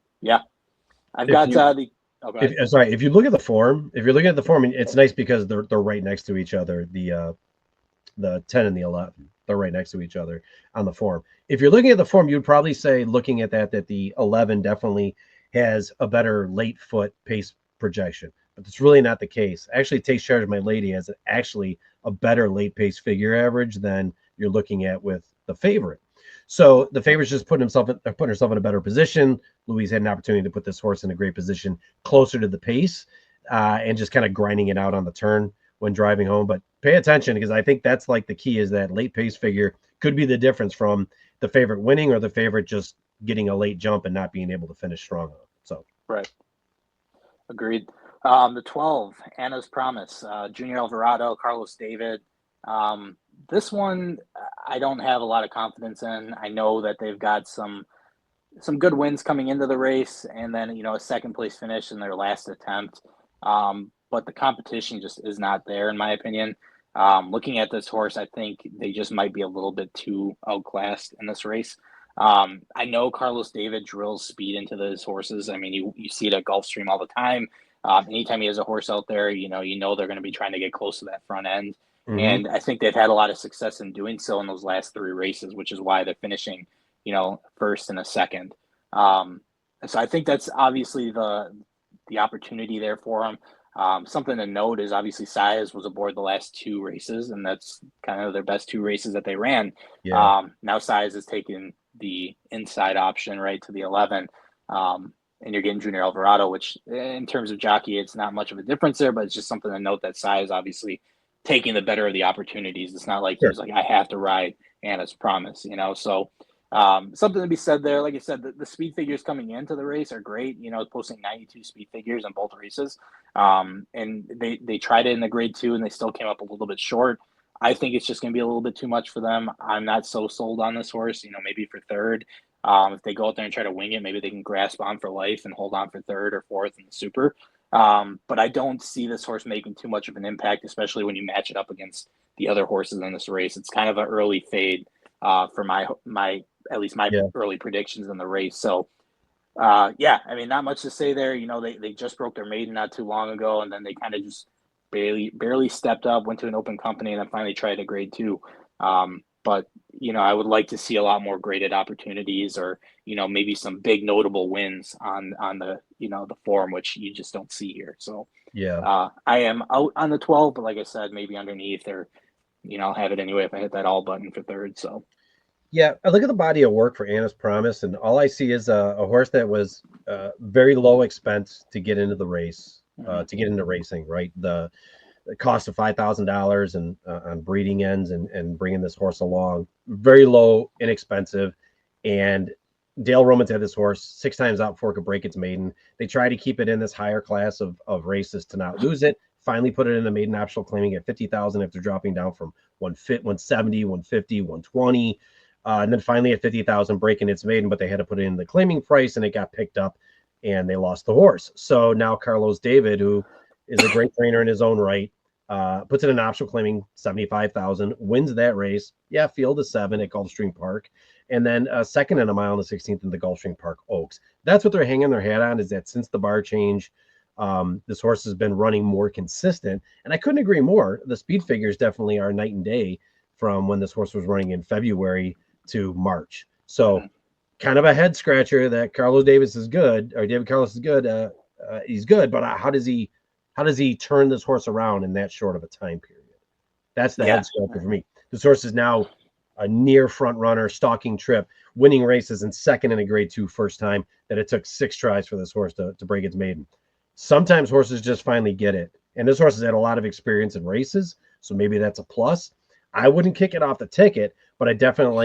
I've If got you, okay. if you look at the form, if you're looking at the form, it's nice because they're right next to each other. The 10 and the 11, they're right next to each other on the form. If you're looking at the form, you'd probably say, looking at that the 11 definitely has a better late foot pace projection, but it's really not the case. Actually, Takes Charge My Lady has actually a better late pace figure average than you're looking at with the favorite. So the favorite's just putting herself in a better position. Louise had an opportunity to put this horse in a great position, closer to the pace, and just kind of grinding it out on the turn when driving home. But pay attention, because I think that's like the key, is that late pace figure could be the difference from the favorite winning or the favorite just getting a late jump and not being able to finish strong. So Right. Agreed. The 12, Anna's Promise, Junior Alvarado, Carlos David. This one, I don't have a lot of confidence in. I know that they've got some good wins coming into the race, and then a second place finish in their last attempt. But the competition just is not there, in my opinion. Looking at this horse, I think they just might be a little bit too outclassed in this race. I know Carlos David drills speed into those horses. I mean, you see it at Gulfstream all the time. Anytime he has a horse out there, they're going to be trying to get close to that front end. mhm. And I think they've had a lot of success in doing so in those last three races, which is why they're finishing, first and a second. So I think that's obviously the opportunity there for them. Something to note is obviously Saez was aboard the last two races, and that's kind of their best two races that they ran. Yeah, Now Saez is taking the inside option right to the 11. And you're getting Junior Alvarado, which in terms of jockey, it's not much of a difference there, but it's just something to note that Saez obviously taking the better of the opportunities. It's not like he sure. was like, I have to ride Anna's Promise, So something to be said there. Like I said, the speed figures coming into the race are great. Posting 92 speed figures in both races. And they tried it in the grade 2 and they still came up a little bit short. I think it's just going to be a little bit too much for them. I'm not so sold on this horse, maybe for third. If they go out there and try to wing it, maybe they can grasp on for life and hold on for third or fourth in the super. But I don't see this horse making too much of an impact, especially when you match it up against the other horses in this race. It's kind of an early fade for my at least my Yeah, early predictions in the race. So yeah, I mean, not much to say there. They just broke their maiden not too long ago, and then they kind of just barely stepped up, went to an open company, and then finally tried a grade 2. But I would like to see a lot more graded opportunities, or maybe some big notable wins on the the form, which you just don't see here. So yeah. I am out on the 12, but like I said, maybe underneath, or I'll have it anyway if I hit that all button for third. So Yeah, I look at the body of work for Anna's Promise, and all I see is a horse that was very low expense to get into the race, mhm. to get into racing. Right, the cost of $5,000 and on breeding ends and bringing this horse along, very low, inexpensive, and Dale Romans had this horse 6 times out before it could break its maiden. They tried to keep it in this higher class of races to not lose it. Finally, put it in the maiden optional, claiming at 50,000 after dropping down from 170, 150, 120. And then finally at 50,000 breaking its maiden, but they had to put it in the claiming price and it got picked up and they lost the horse. So now Carlos David, who is a great trainer in his own right, puts in an optional claiming 75,000, wins that race. Yeah, field is 7 at Gulfstream Park, and then second in a mile in the 16th in the Gulfstream Park Oaks. That's what they're hanging their hat on, is that since the bar change, this horse has been running more consistent. And I couldn't agree more. The speed figures definitely are night and day from when this horse was running in February to March. So Mhm. kind of a head scratcher that Carlos Davis is good, or David Carlos is good. He's good, but how does he turn this horse around in that short of a time period? That's the Yeah. head scratcher for me. This horse is now a near front runner, stalking trip, winning races, and second in a grade 2 first time that it took 6 tries for this horse to break its maiden. Sometimes horses just finally get it. And this horse has had a lot of experience in races, so maybe that's a plus. I wouldn't kick it off the ticket, but I definitely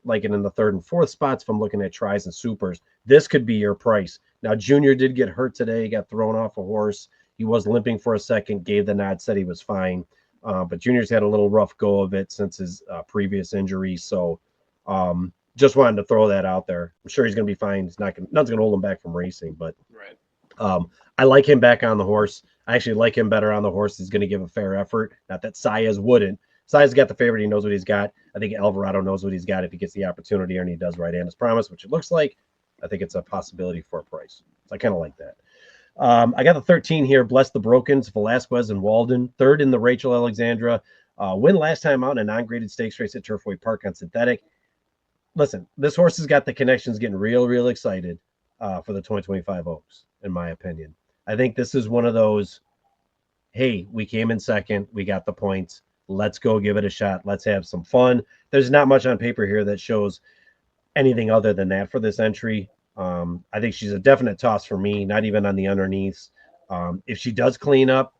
like it in the third and fourth spots if I'm looking at tries and supers. This could be your price. Now, Junior did get hurt today. He got thrown off a horse. He was limping for a second, gave the nod, said he was fine. But Junior's had a little rough go of it since his previous injury. So just wanted to throw that out there. I'm sure he's going to be fine. Nothing's going to hold him back from racing, but Right. I like him back on the horse. I actually like him better on the horse. He's going to give a fair effort. Not that Saez wouldn't. Saez got the favorite. He knows what he's got. I think Alvarado knows what he's got if he gets the opportunity and he does right Anna's Promise, which it looks like. I think it's a possibility for a price. So I kind of like that. I got the 13 here. Bless the Brokens, Velasquez and Walden. Third in the Rachel Alexandra. Win last time out in a non-graded stakes race at Turfway Park on synthetic. Listen, this horse has got the connections getting real excited for the 2025 Oaks, in my opinion. I think this is one of those, hey, we came in second. We got the points. Let's go give it a shot. Let's have some fun. There's not much on paper here that shows anything other than that for this entry. I think she's a definite toss for me, not even on the underneaths. If she does clean up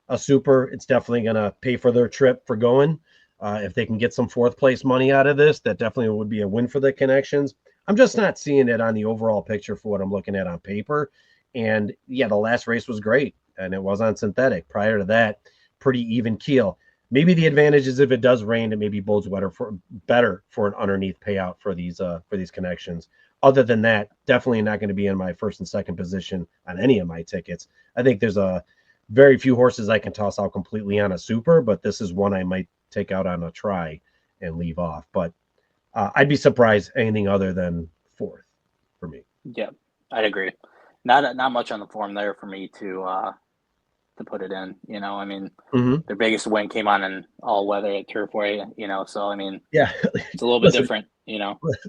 a super, it's definitely going to pay for their trip for going. If they can get some fourth place money out of this, that definitely would be a win for the connections. I'm just not seeing it on the overall picture for what I'm looking at on paper. And yeah, the last race was great, and it was on synthetic. Prior to that, pretty even keel. Maybe the advantage is if it does rain, it maybe bodes better for an underneath payout for these connections. Other than that, definitely not going to be in my first and second position on any of my tickets. I think there's a very few horses I can toss out completely on a super, but this is one I might take out on a try and leave off. But I'd be surprised anything other than fourth for me. Yeah, I'd agree. Not much on the form there for me to put it in. I mean, their biggest win came on an all weather at Turfway. So I mean, yeah, it's a little bit different.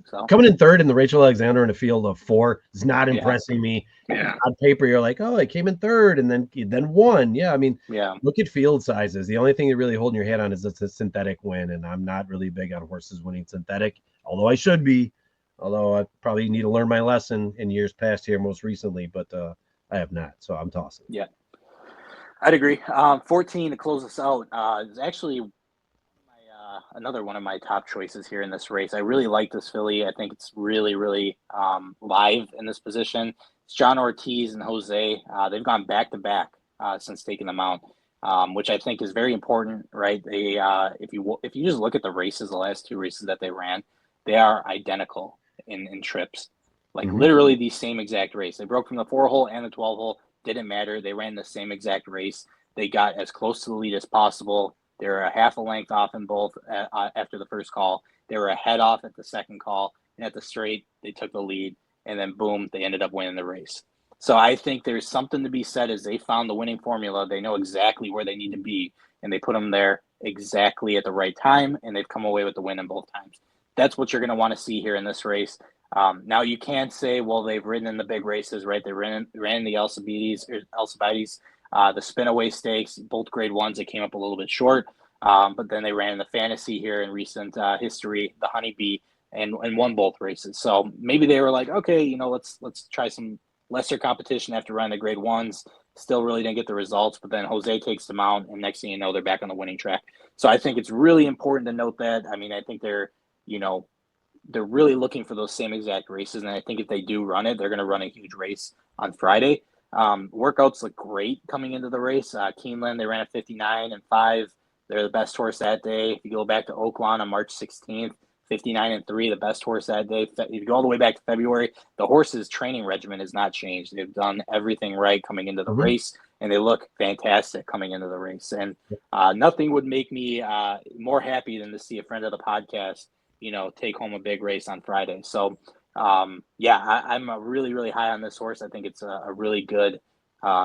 So coming in third in the Rachel Alexander in a field of 4 is not impressing me. Yeah. On paper, you're like, oh, I came in third and then won. Yeah, I mean, yeah, look at field sizes. The only thing you're really holding your head on is it's a synthetic win, and I'm not really big on horses winning synthetic, although I should be. Although I probably need to learn my lesson in years past here, most recently, but I have not, so I'm tossing. Yeah, I'd agree. 14 to close us out is actually another one of my top choices here in this race. I really like this filly. I think it's really, really live in this position. It's John Ortiz and Jose. They've gone back to back since taking them out, which I think is very important, right? They, if you just look at the races, the last 2 races that they ran, they are identical in trips, like literally the same exact race. They broke from the 4-hole and the 12-hole. Didn't matter. They ran the same exact race. They got as close to the lead as possible. They were a half a length off in both after the first call. They were a head off at the second call. And at the straight, they took the lead. And then, boom, they ended up winning the race. So I think there's something to be said as they found the winning formula. They know exactly where they need to be. And they put them there exactly at the right time. And they've come away with the win in both times. That's what you're going to want to see here in this race. Now, you can't say, well, they've ridden in the big races, right? They ran the Alcibiades, the Spinaway Stakes, both grade 1s. They came up a little bit short, but then they ran in the Fantasy here in recent history, the Honeybee, and won both races. So maybe they were like, okay, let's try some lesser competition after running the grade 1s. Still really didn't get the results, but then Jose takes them out, and next thing you know, they're back on the winning track. So I think it's really important to note that. I mean, I think they're really looking for those same exact races. And I think if they do run it, they're going to run a huge race on Friday. Workouts look great coming into the race. Keeneland, they ran a 59 and 5. They're the best horse that day. If you go back to Oaklawn on March 16th, 59 and 3, the best horse that day. If you go all the way back to February, the horse's training regimen has not changed. They've done everything right coming into the race, and they look fantastic coming into the race. And nothing would make me more happy than to see a friend of the podcast take home a big race on Friday. So, I'm really, really high on this horse. I think it's a really good,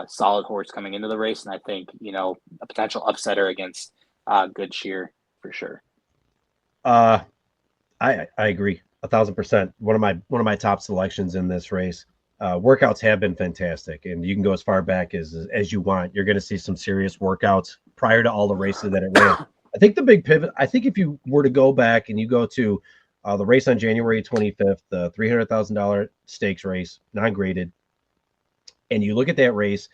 solid horse coming into the race. And I think, a potential upsetter against Good Sheer for sure. I agree 1,000%. One of my top selections in this race. Workouts have been fantastic, and you can go as far back as you want. You're going to see some serious workouts prior to all the races that it ran. I think the big pivot, I think if you were to go back and you go to the race on January 25th, the $300,000 stakes race, non-graded, and you look at that race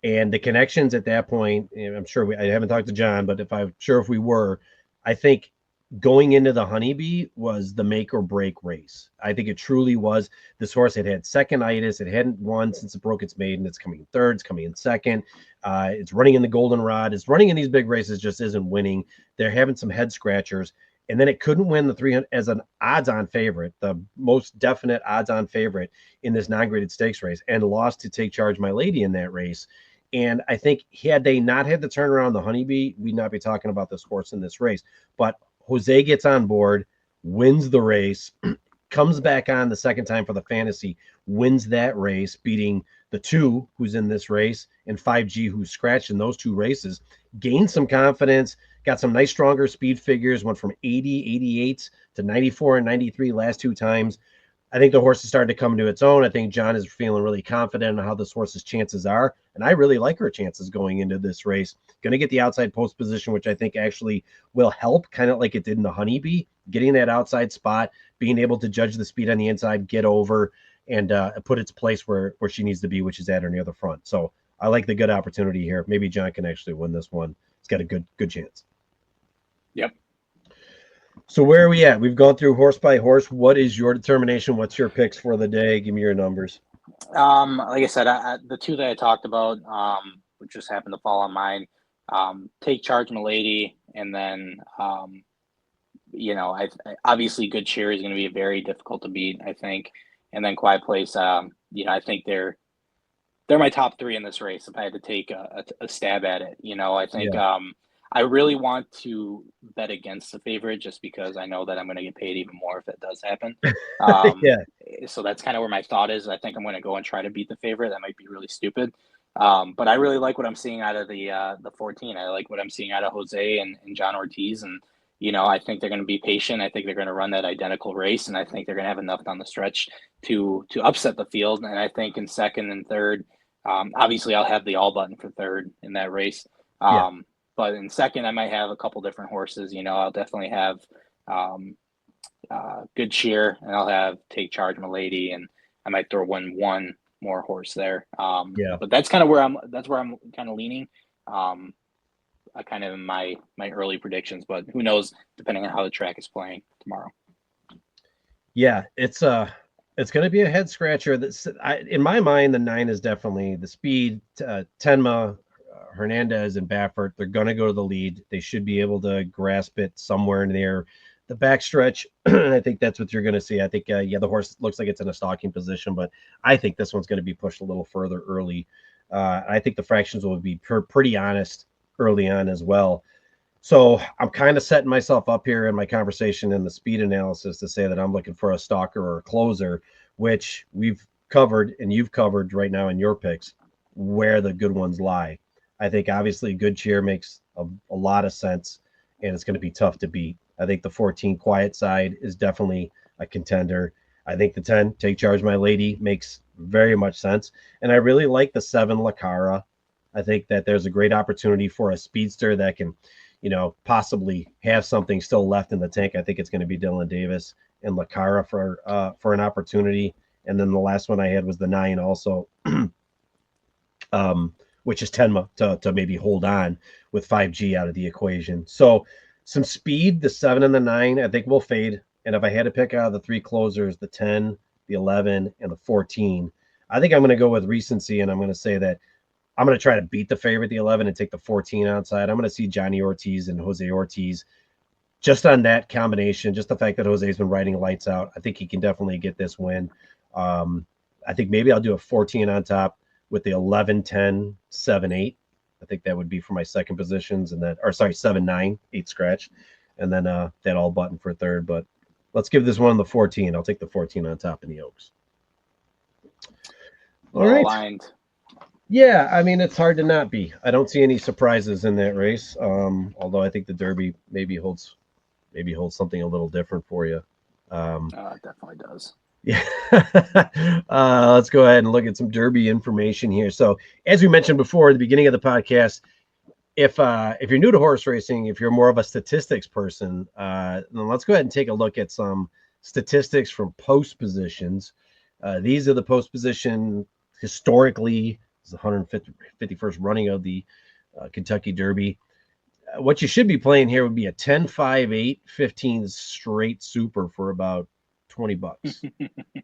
and the connections at that point, and I'm sure I haven't talked to John, but if we were, I think going into the Honeybee was the make or break race. I think it truly was. This horse had seconditis. It hadn't won since it broke its maiden. It's coming in third. It's coming in second. It's running in the Goldenrod. It's running in these big races, just isn't winning. They're having some head scratchers. And then it couldn't win the 300 as an odds-on favorite, the most definite odds-on favorite in this non-graded stakes race, and lost to Take Charge My Lady in that race. And I think had they not had the turnaround the Honeybee, we'd not be talking about this horse in this race. But Jose gets on board, wins the race, comes back on the second time for the Fantasy, wins that race, beating the 2 who's in this race and 5G who's scratched in those 2 races, gained some confidence, got some nice stronger speed figures, went from 80, 88 to 94 and 93 last 2 times. I think the horse is starting to come into its own. I think John is feeling really confident on how this horse's chances are. And I really like her chances going into this race. Going to get the outside post position, which I think actually will help, kind of like it did in the Honeybee, getting that outside spot, being able to judge the speed on the inside, get over, and put its place where she needs to be, which is at or near the front. So I like the good opportunity here. Maybe John can actually win this one. It's got a good chance. Yep. So where are we at? We've gone through horse by horse. What is your determination? What's your picks for the day? Give me your numbers. Like I said, the two that I talked about, which just happened to fall on mine, Take Charge, Milady, and then obviously Good Cheer is going to be very difficult to beat, I think, and then Quiet Place. I think they're my top three in this race. If I had to take a stab at it, I think Yeah. I really want to bet against the favorite just because I know that I'm going to get paid even more if it does happen. Yeah. So that's kind of where my thought is. I think I'm going to go and try to beat the favorite. That might be really stupid. But I really like what I'm seeing out of the 14. I like what I'm seeing out of Jose and John Ortiz. And, I think they're going to be patient. I think they're going to run that identical race. And I think they're going to have enough on the stretch to upset the field. And I think in second and third, obviously I'll have the all button for third in that race. Yeah. But in second, I might have a couple different horses. I'll definitely have um, Good Cheer, and I'll have Take Charge, Milady, and I might throw one more horse there. Yeah. But that's kind of where I'm. That's where I'm kind of leaning. Kind of in my early predictions, but who knows? Depending on how the track is playing tomorrow. Yeah. It's going to be a head scratcher. In my mind, the 9 is definitely the speed. Tenma, Hernandez, and Baffert, they're going to go to the lead. They should be able to grasp it somewhere near the backstretch. I think that's what you're going to see. I think, the horse looks like it's in a stalking position, but I think this one's going to be pushed a little further early. I think the fractions will be pretty honest early on as well. So I'm kind of setting myself up here in my conversation in the speed analysis to say that I'm looking for a stalker or a closer, which we've covered and you've covered right now in your picks where the good ones lie. I think obviously Good Cheer makes a lot of sense and it's going to be tough to beat. I think the 14 Quiet Side is definitely a contender. I think the 10 Take Charge My Lady makes very much sense. And I really like the 7 Lacara. I think that there's a great opportunity for a speedster that can possibly have something still left in the tank. I think it's going to be Dylan Davis and Lacara for an opportunity. And then the last one I had was the 9 also, which is Tenma to maybe hold on with 5G out of the equation. So some speed, the 7 and the 9, I think will fade. And if I had to pick out of the 3 closers, the 10, the 11, and the 14, I think I'm going to go with recency, and I'm going to say that I'm going to try to beat the favorite, the 11, and take the 14 outside. I'm going to see Johnny Ortiz and Jose Ortiz just on that combination, just the fact that Jose's been riding lights out. I think he can definitely get this win. I think maybe I'll do a 14 on top with the 11, 10, 7, 8. I think that would be for my second positions, and then, or sorry, 7, 9, 8 scratch, and then that all button for third. But let's give this one the 14. I'll take the 14 on top in the Oaks. All right. Aligned. Yeah, I mean it's hard to not be. I don't see any surprises in that race. Although I think the Derby maybe holds something a little different for you. It definitely does. Yeah. Let's go ahead and look at some Derby information here. So, as we mentioned before at the beginning of the podcast, if you're new to horse racing, if you're more of a statistics person, then let's go ahead and take a look at some statistics from post positions. These are the post position historically. It's the 151st running of the Kentucky Derby. What you should be playing here would be a 10, 5, 8, 15 straight super for about $20.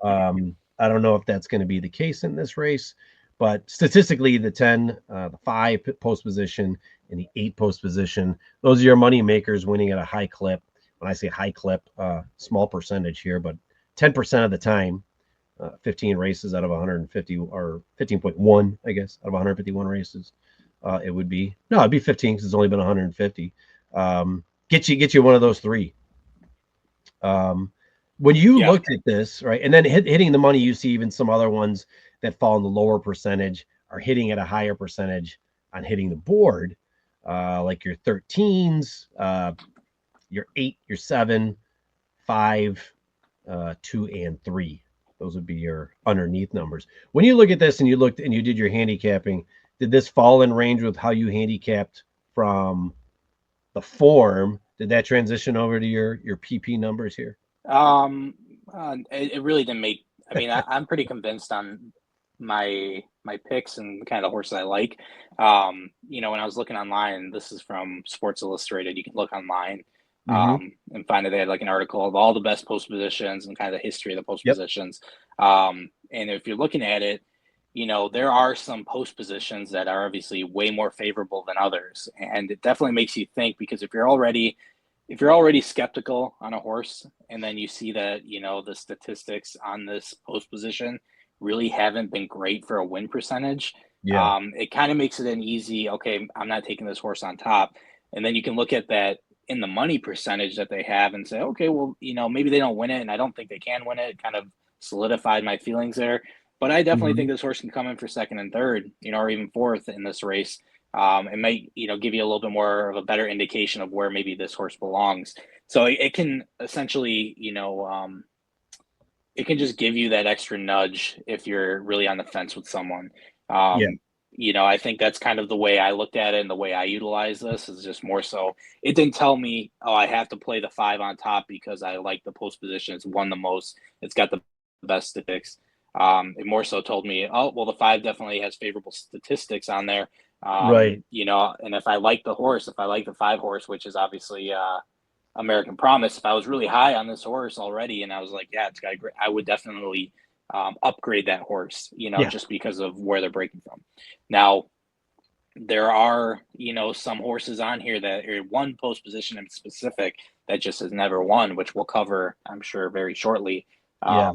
I don't know if that's going to be the case in this race, but statistically, the 10, the 5 post position, and the 8 post position, those are your money makers winning at a high clip. When I say high clip, small percentage here, but 10% of the time, 15 races out of 150 or 15.1, I guess, out of 151 races. It would be it'd be 15 because it's only been 150. Get you one of those 3. When you looked at this, right, and then hitting the money, you see even some other ones that fall in the lower percentage are hitting at a higher percentage on hitting the board, like your 13s, your 8, your 7, 5, 2, and 3. Those would be your underneath numbers. When you look at this and you looked and you did your handicapping, did this fall in range with how you handicapped from the form? Did that transition over to your PP numbers here? Um, it really didn't make. I mean, I'm pretty convinced on my picks and the kind of horses I like. When I was looking online, this is from Sports Illustrated. You can look online Mm-hmm. and find that they had like an article of all the best post positions and kind of the history of the post Yep. positions. And if you're looking at it, there are some post positions that are obviously way more favorable than others, and it definitely makes you think because if you're already skeptical on a horse and then you see that the statistics on this post position really haven't been great for a win percentage, Yeah. it kind of makes it an easy, okay, I'm not taking this horse on top. And then you can look at that in the money percentage that they have and say, okay, well, maybe they don't win it, and I don't think they can win it. It kind of solidified my feelings there. But I definitely Mm-hmm. think this horse can come in for second and third, or even fourth in this race. It might, give you a little bit more of a better indication of where maybe this horse belongs. So it can essentially, it can just give you that extra nudge if you're really on the fence with someone. Yeah. I think that's kind of the way I looked at it, and the way I utilize this is just more so. It didn't tell me, oh, I have to play the 5 on top because I like the post position. It's won the most. It's got the best statistics. It more so told me, oh, well, the 5 definitely has favorable statistics on there. Right. And if I like the horse, if I like the 5 horse, which is obviously American Promise, if I was really high on this horse already and I was like, yeah, it's got great, I would definitely upgrade that horse, Yeah. just because of where they're breaking from. Now, there are, some horses on here that are one post position in specific that just has never won, which we'll cover, I'm sure, very shortly. Yeah.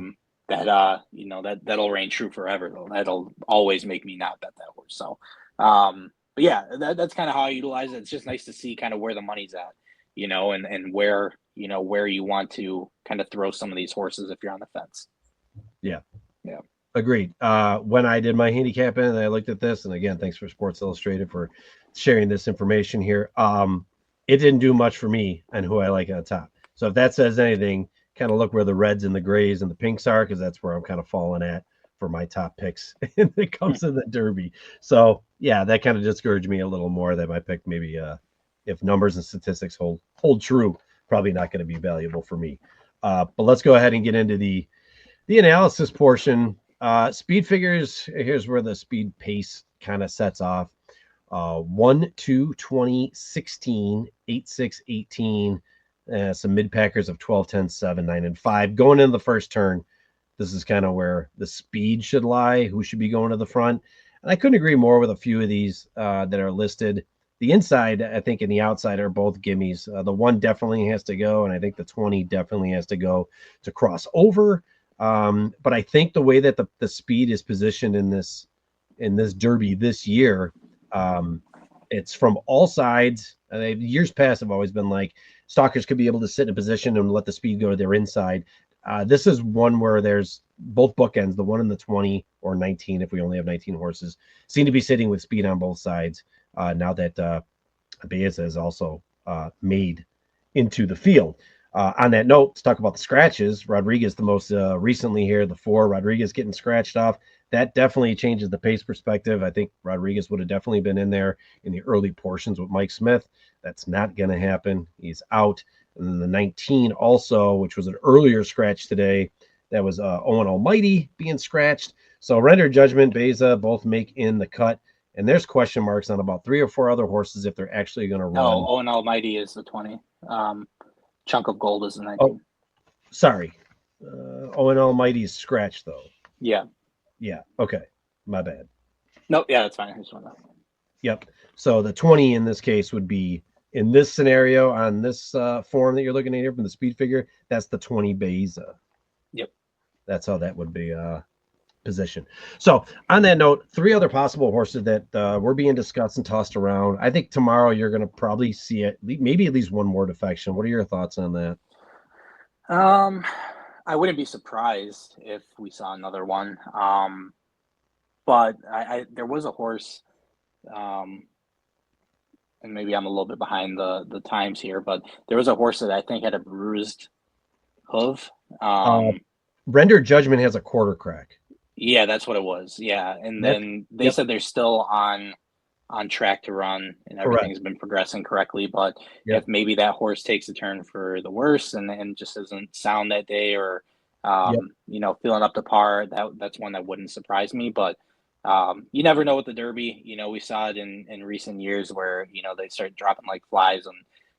That'll reign true forever, though. That'll always make me not bet that horse. So, but yeah, that's kind of how I utilize it. It's just nice to see kind of where the money's at, and where you want to kind of throw some of these horses if you're on the fence. Yeah. Yeah. Agreed. When I did my handicapping and I looked at this, and again, thanks for Sports Illustrated for sharing this information here. It didn't do much for me and who I like on top. So if that says anything, kind of look where the reds and the grays and the pinks are, because that's where I'm kind of falling at for my top picks when it comes to the Derby. So yeah, that kind of discouraged me a little more that my pick maybe if numbers and statistics hold true, probably not going to be valuable for me. But let's go ahead and get into the analysis portion. Speed figures, here's where the speed pace kind of sets off. 1, 2, 20, 16, 8, 6, 18. Some mid packers of 12, 10, 7, 9, and 5. Going into the first turn, this is kind of where the speed should lie, who should be going to the front. And I couldn't agree more with a few of these that are listed. The inside, I think, and the outside are both gimmies. The 1 definitely has to go, and I think the 20 definitely has to go to cross over. But I think the way that the speed is positioned in this Derby this year, it's from all sides. Years past have always been like stalkers could be able to sit in a position and let the speed go to their inside. This is one where there's both bookends, the 1 and the 20 or 19, if we only have 19 horses, seem to be sitting with speed on both sides. Now that Baeza is also made into the field. On that note, let's talk about the scratches. Rodriguez, the most recently here, the 4. Rodriguez getting scratched off. That definitely changes the pace perspective. I think Rodriguez would have definitely been in there in the early portions with Mike Smith. That's not going to happen. He's out. And then the 19 also, which was an earlier scratch today, that was Owen Almighty being scratched. So render judgment, Beza both make in the cut. And there's question marks on about 3 or 4 other horses if they're actually going to run. No, Owen Almighty is the 20. Chunk of Gold is the 19. Oh, sorry. Owen Almighty's scratch, though. Yeah. Yeah. Okay. My bad. Nope. Yeah, that's fine. I just want to. Yep. So the 20 in this case would be in this scenario on this form that you're looking at here from the speed figure. That's the 20 Beza. Yep. That's how that would be positioned. So on that note, 3 other possible horses that were being discussed and tossed around. I think tomorrow you're going to probably see it, maybe at least one more defection. What are your thoughts on that? I wouldn't be surprised if we saw another one. But there was a horse, and maybe I'm a little bit behind the times here, but there was a horse that I think had a bruised hoof. Uh, Render Judgment has a quarter crack. Yeah, that's what it was. Yeah, and That's then they yep, said they're still on track to run and correct. everything's been progressing correctly. But if Yep, maybe that horse takes a turn for the worse and just isn't sound that day or yep, feeling up to par, that's one that wouldn't surprise me. But you never know with the Derby. We saw it in recent years where they start dropping like flies and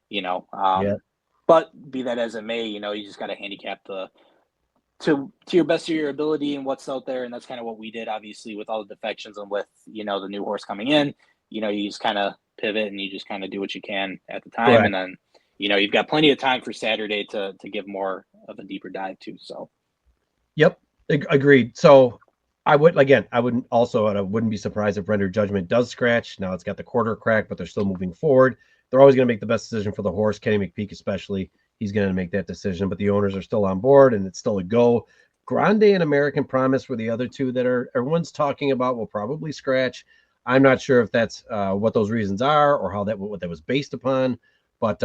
you know. yeah. But be that as it may, you just got to handicap the to your best of your ability and what's out there, and that's kind of what we did, obviously, with all the defections and with the new horse coming in. You just kind of pivot and you just kind of do what you can at the time, and Correct. then you've got plenty of time for Saturday to give more of a deeper dive too. So Yep, agreed. So I wouldn't be surprised if Render Judgment does scratch. Now it's got the quarter crack, but they're still moving forward. They're always going to make the best decision for the horse. Kenny McPeak, especially, he's going to make that decision. But the owners are still on board, and it's still a go. Grande and American Promise were the other two that everyone's talking about will probably scratch. I'm not sure if that's what those reasons are or what that was based upon, but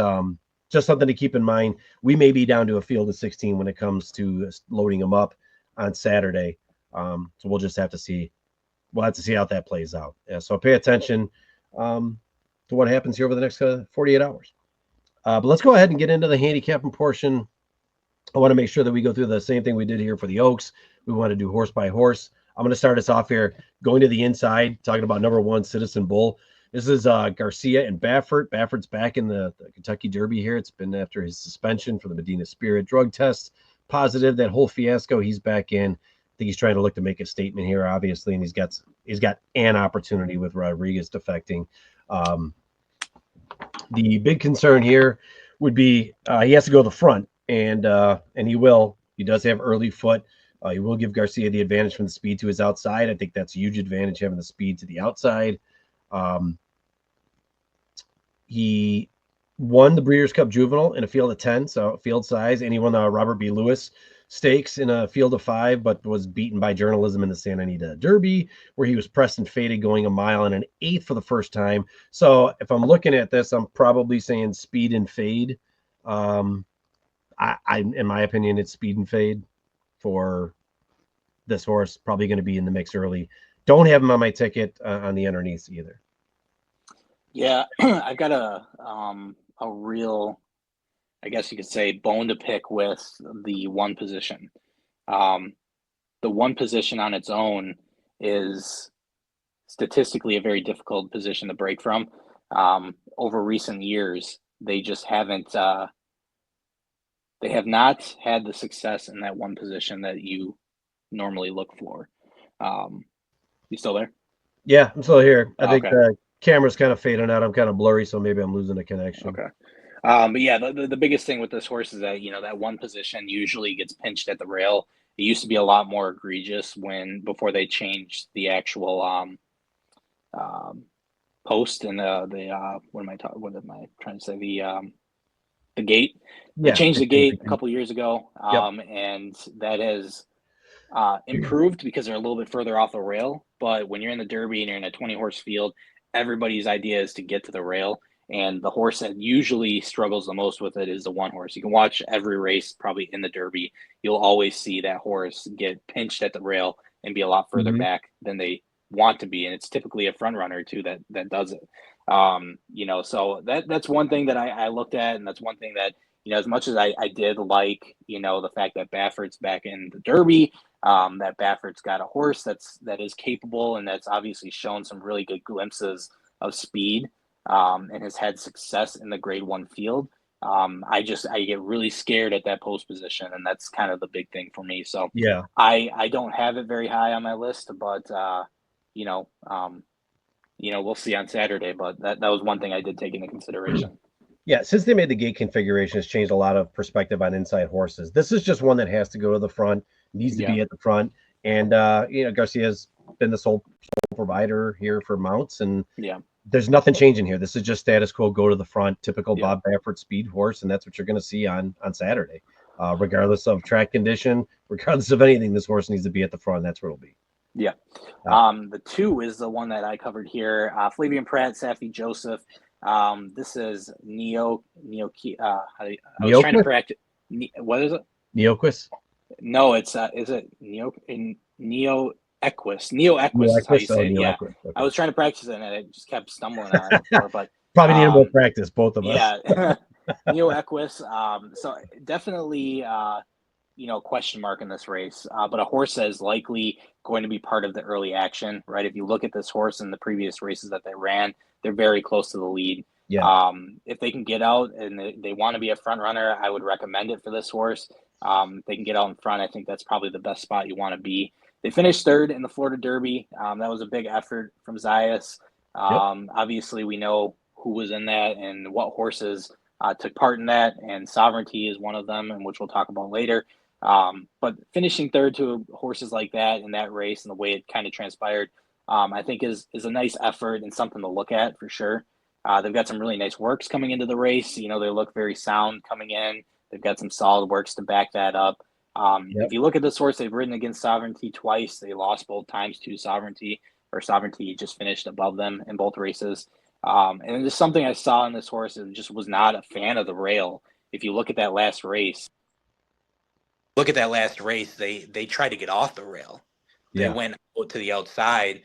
just something to keep in mind. We may be down to a field of 16 when it comes to loading them up on Saturday. So we'll just have to see. We'll have to see how that plays out. Yeah, so pay attention to what happens here over the next 48 hours. But let's go ahead and get into the handicapping portion. I want to make sure that we go through the same thing we did here for the Oaks. We want to do horse by horse. I'm going to start us off here going to the inside, talking about number one, Citizen Bull. This is Garcia and Baffert. Baffert's back in the Kentucky Derby here. It's been after his suspension for the Medina Spirit drug test. Positive that whole fiasco. He's back in. I think he's trying to look to make a statement here, obviously, and he's got an opportunity with Rodriguez defecting. The big concern here would be he has to go to the front, and he will. He does have early foot. He will give Garcia the advantage from the speed to his outside. I think that's a huge advantage having the speed to the outside. Um, he won the Breeders' Cup Juvenile in a field of 10, so field size, and he won the Robert B. Lewis Stakes in a field of 5, but was beaten by journalism in the Santa Anita Derby, where he was pressed and faded going a mile and an eighth for the first time. So if I'm looking at this, I'm probably saying speed and fade. Um, in my opinion, it's speed and fade for this horse. Probably going to be in the mix early. Don't have him on my ticket on the underneath either. yeah, I've got a real, I guess you could say, bone to pick with the one position. The one position on its own is statistically a very difficult position to break from. Over recent years, they just haven't. They have not had the success in that one position that you normally look for. You still there? Yeah, I'm still here. I think Okay. the camera's kind of fading out. I'm kind of blurry, so maybe I'm losing the connection. Okay. But yeah, the biggest thing with this horse is that that one position usually gets pinched at the rail. It used to be a lot more egregious before they changed the actual um, post and the what am I trying to say the gate. They Yeah. changed the gate a couple years ago, Yep. and that has improved because they're a little bit further off the rail. But when you're in the Derby and you're in a 20 horse field, everybody's idea is to get to the rail. And the horse that usually struggles the most with it is the one horse. You can watch every race, probably in the Derby. You'll always see that horse get pinched at the rail and be a lot further Mm-hmm. back than they want to be. And it's typically a front runner too that does it. So that's one thing that I looked at, and that's one thing that as much as I did like the fact that Baffert's back in the Derby, that Baffert's got a horse that is capable and that's obviously shown some really good glimpses of speed, and has had success in the Grade One field. I get really scared at that post position, and that's kind of the big thing for me. So Yeah. I don't have it very high on my list, but you know um, we'll see on Saturday. But that was one thing I did take into consideration. Yeah, since they made the gate configuration, it's changed a lot of perspective on inside horses. This is just one that has to go to the front, needs to Yeah, be at the front, and Garcia's been the sole provider here for mounts, and yeah, there's nothing changing here. This is just status quo. Go to the front, typical yeah, Bob Baffert speed horse, and that's what you're going to see on Saturday, regardless of track condition, regardless of anything. This horse needs to be at the front. That's where it'll be. yeah. Uh, The two is the one that I covered here. Flavian Pratt, Safi Joseph. This is I was trying to Neoquist, correct it. What is it? Neoquist. No, it's is it Neo Equus? Neo New Equus is how you Equus? Oh, say it. New Yeah, Equus. I Okay. was trying to practice it and I just kept stumbling on it before, but Probably need more um, practice, both of us. yeah, Neo Equus. So definitely, question mark in this race, but a horse that is likely going to be part of the early action, right? If you look at this horse in the previous races that they ran, they're very close to the lead. Yeah. If they can get out and they want to be a front runner, I would recommend it for this horse. If they can get out in front, I think that's probably the best spot you want to be. They finished third in the Florida Derby. That was a big effort from Zayas. Yep. Obviously, we know who was in that and what horses took part in that, and Sovereignty is one of them, and which we'll talk about later. But finishing third to horses like that in that race and the way it kind of transpired, I think is a nice effort and something to look at for sure. They've got some really nice works coming into the race. They look very sound coming in. They've got some solid works to back that up. Yep. If you look at this horse, they've ridden against Sovereignty twice. They lost both times to Sovereignty, or Sovereignty just finished above them in both races. And just something I saw in this horse, it just was not a fan of the rail. If you look at that last race, they tried to get off the rail. They Yeah. went out to the outside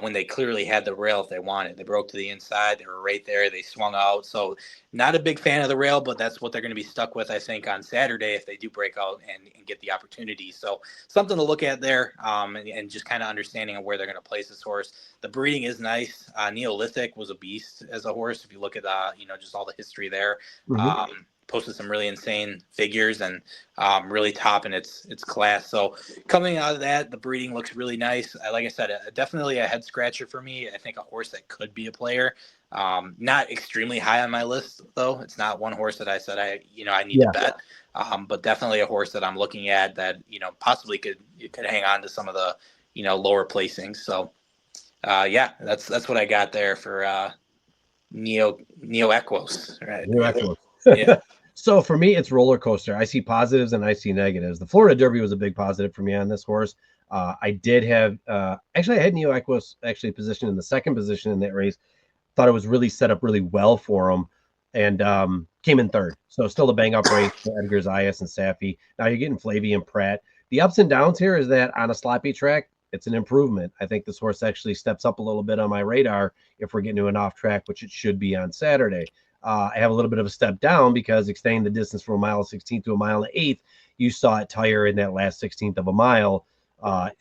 when they clearly had the rail if they wanted. They broke to the inside. They were right there. They swung out. So not a big fan of the rail, but that's what they're going to be stuck with, I think, on Saturday if they do break out and get the opportunity. So something to look at there, and just kind of understanding of where they're going to place this horse. The breeding is nice. Neolithic was a beast as a horse. If you look at just all the history there. Mm-hmm. Posted some really insane figures and really topping its class. So coming out of that, the breeding looks really nice. Like I said, definitely a head scratcher for me. I think a horse that could be a player. Not extremely high on my list though. It's not one horse that I said I need to Yeah. bet. But definitely a horse that I'm looking at that possibly could hang on to some of the lower placings. So that's what I got there for Neo Equos. Right. New Equus. Yeah. So for me, it's roller coaster. I see positives and I see negatives. The Florida Derby was a big positive for me on this horse. I did have actually I had Neo Equus actually positioned in the second position in that race. Thought it was really set up really well for him, and came in third. So still a bang up race for Edgar Zayas and Safi. Now you're getting Flavie and Pratt. The ups and downs here is that on a sloppy track, it's an improvement. I think this horse actually steps up a little bit on my radar if we're getting to an off track, which it should be on Saturday. I have a little bit of a step down because extending the distance from a mile 16 to a mile and eighth, you saw it tire in that last 16th of a mile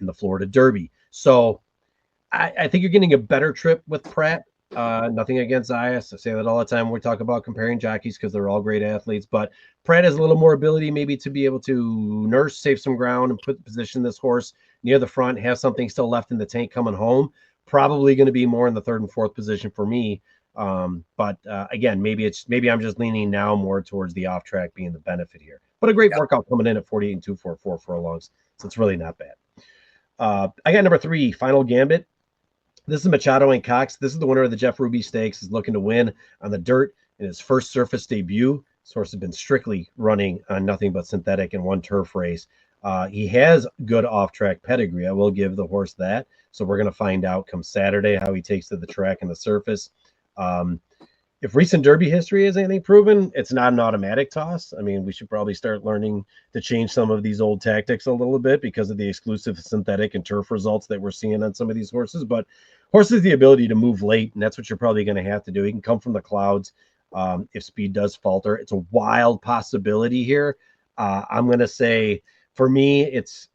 in the Florida Derby. So I think you're getting a better trip with Pratt. Nothing against Zayas. I say that all the time when we talk about comparing jockeys because they're all great athletes. But Pratt has a little more ability maybe to be able to nurse, save some ground, and position this horse near the front, have something still left in the tank coming home. Probably going to be more in the third and fourth position for me. But again, maybe I'm just leaning now more towards the off track being the benefit here. But a great workout coming in at 48 and 244 furlongs. So it's really not bad. I got number 3, Final Gambit. This is Machado and Cox. This is the winner of the Jeff Ruby Stakes. Is looking to win on the dirt in his first surface debut. This horse has been strictly running on nothing but synthetic and one turf race. He has good off-track pedigree. I will give the horse that. So we're going to find out come Saturday how he takes to the track and the surface. If recent Derby history is anything proven, it's not an automatic toss. I mean, we should probably start learning to change some of these old tactics a little bit because of the exclusive synthetic and turf results that we're seeing on some of these horses. But horses the ability to move late, and that's what you're probably going to have to do. He can come from the clouds if speed does falter. It's a wild possibility here. I'm going to say, for me, it's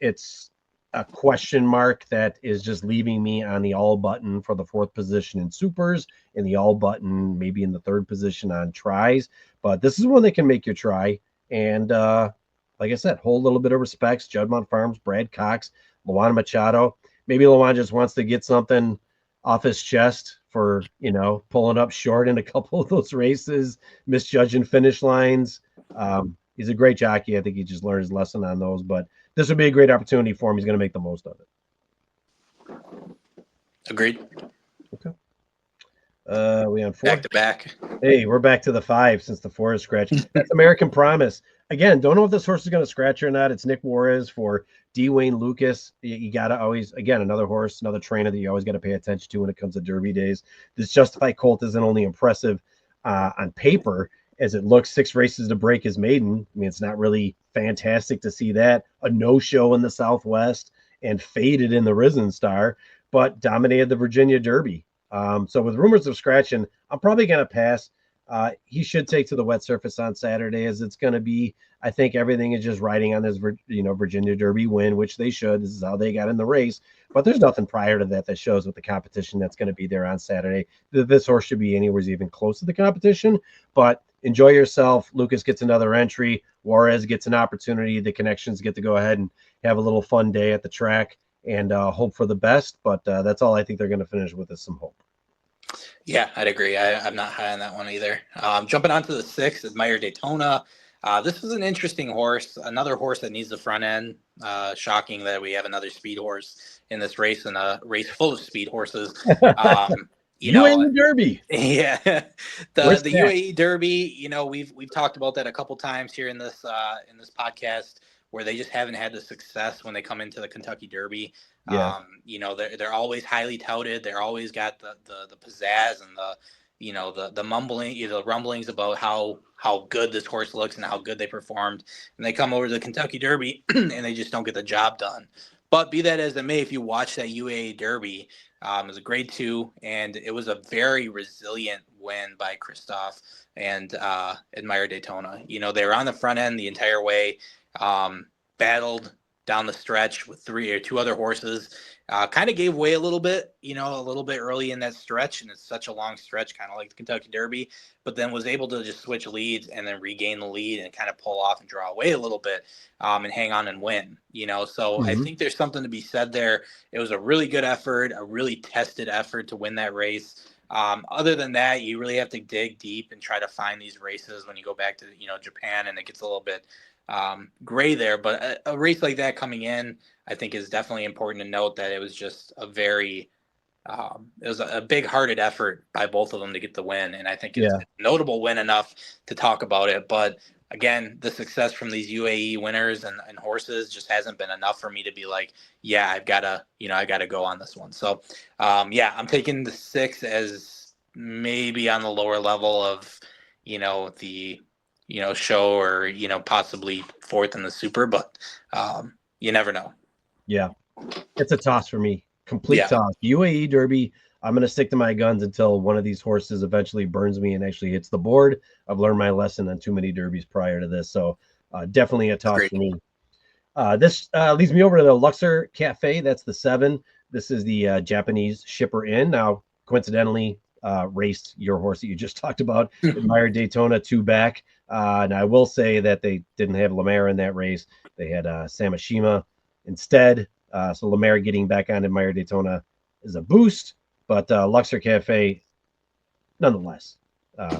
a question mark that is just leaving me on the all button for the fourth position in supers and the all button maybe in the third position on tries. But this is one that can make you try. And like I said, hold a little bit of respects. Juddmonte Farms, Brad Cox, Luana Machado. Maybe Luana just wants to get something off his chest for, pulling up short in a couple of those races, misjudging finish lines. He's a great jockey. I think he just learned his lesson on those. But this would be a great opportunity for him. He's going to make the most of it. Agreed. Okay. We on 4? Back to back. Hey, we're back to the 5 since the 4 is scratched. That's American Promise. Again, don't know if this horse is going to scratch or not. It's Nick Juarez for D. Wayne Lucas. You got to always, again, another horse, another trainer that you always got to pay attention to when it comes to Derby days. This Justify Colt isn't only impressive on paper. as it looks, 6 races to break his maiden. I mean, it's not really fantastic to see that. A no-show in the Southwest and faded in the Risen Star, but dominated the Virginia Derby. So with rumors of scratching, I'm probably going to pass. He should take to the wet surface on Saturday, as it's going to be. I think everything is just riding on this, Virginia Derby win, which they should. This is how they got in the race. But there's nothing prior to that shows with the competition that's going to be there on Saturday. This horse should be anywhere even close to the competition. But enjoy yourself. Lucas gets another entry. Juarez gets an opportunity. The connections get to go ahead and have a little fun day at the track and hope for the best. But that's all I think they're going to finish with is some hope. Yeah, I'd agree. I'm not high on that one either. Jumping on to the 6th, Admire Daytona. This is an interesting horse, another horse that needs the front end. Shocking that we have another speed horse in this race and a race full of speed horses. UAE Derby. Yeah, the UAE Derby. We've talked about that a couple times here in this podcast, where they just haven't had the success when they come into the Kentucky Derby. Yeah. They're always highly touted. They're always got the pizzazz and the mumbling, the rumblings about how good this horse looks and how good they performed. And they come over to the Kentucky Derby and they just don't get the job done. But be that as it may, if you watch that UAE Derby, it was a grade 2, and it was a very resilient win by Christoph and Admire Daytona. They were on the front end the entire way, battled down the stretch with 3 or 2 other horses, kind of gave way a little bit early in that stretch. And it's such a long stretch, kind of like the Kentucky Derby, but then was able to just switch leads and then regain the lead and kind of pull off and draw away a little bit, and hang on and win, so I think there's something to be said there. It was a really good effort, a really tested effort to win that race. Other than that, you really have to dig deep and try to find these races when you go back to, Japan, and it gets a little bit gray there. But a race like that coming in, I think, is definitely important to note that it was just a very it was a big-hearted effort by both of them to get the win, and I think it's a notable win enough to talk about it. But again, the success from these UAE winners and horses just hasn't been enough for me to be like, yeah, I gotta go on this one. So I'm taking the 6 as maybe on the lower level of the show, or possibly 4th in the Super, but you never know. Yeah, it's a toss for me. Complete toss. UAE Derby. I'm going to stick to my guns until one of these horses eventually burns me and actually hits the board. I've learned my lesson on too many derbies prior to this, so definitely a toss for me. This leads me over to the Luxor Cafe. That's the 7. This is the Japanese Shipper Inn. Now, coincidentally, raced your horse that you just talked about, Admire Daytona 2 back. And I will say that they didn't have Lemaire in that race. They had Samashima instead. So Lemaire getting back on Admire Daytona is a boost, but Luxor Cafe, nonetheless,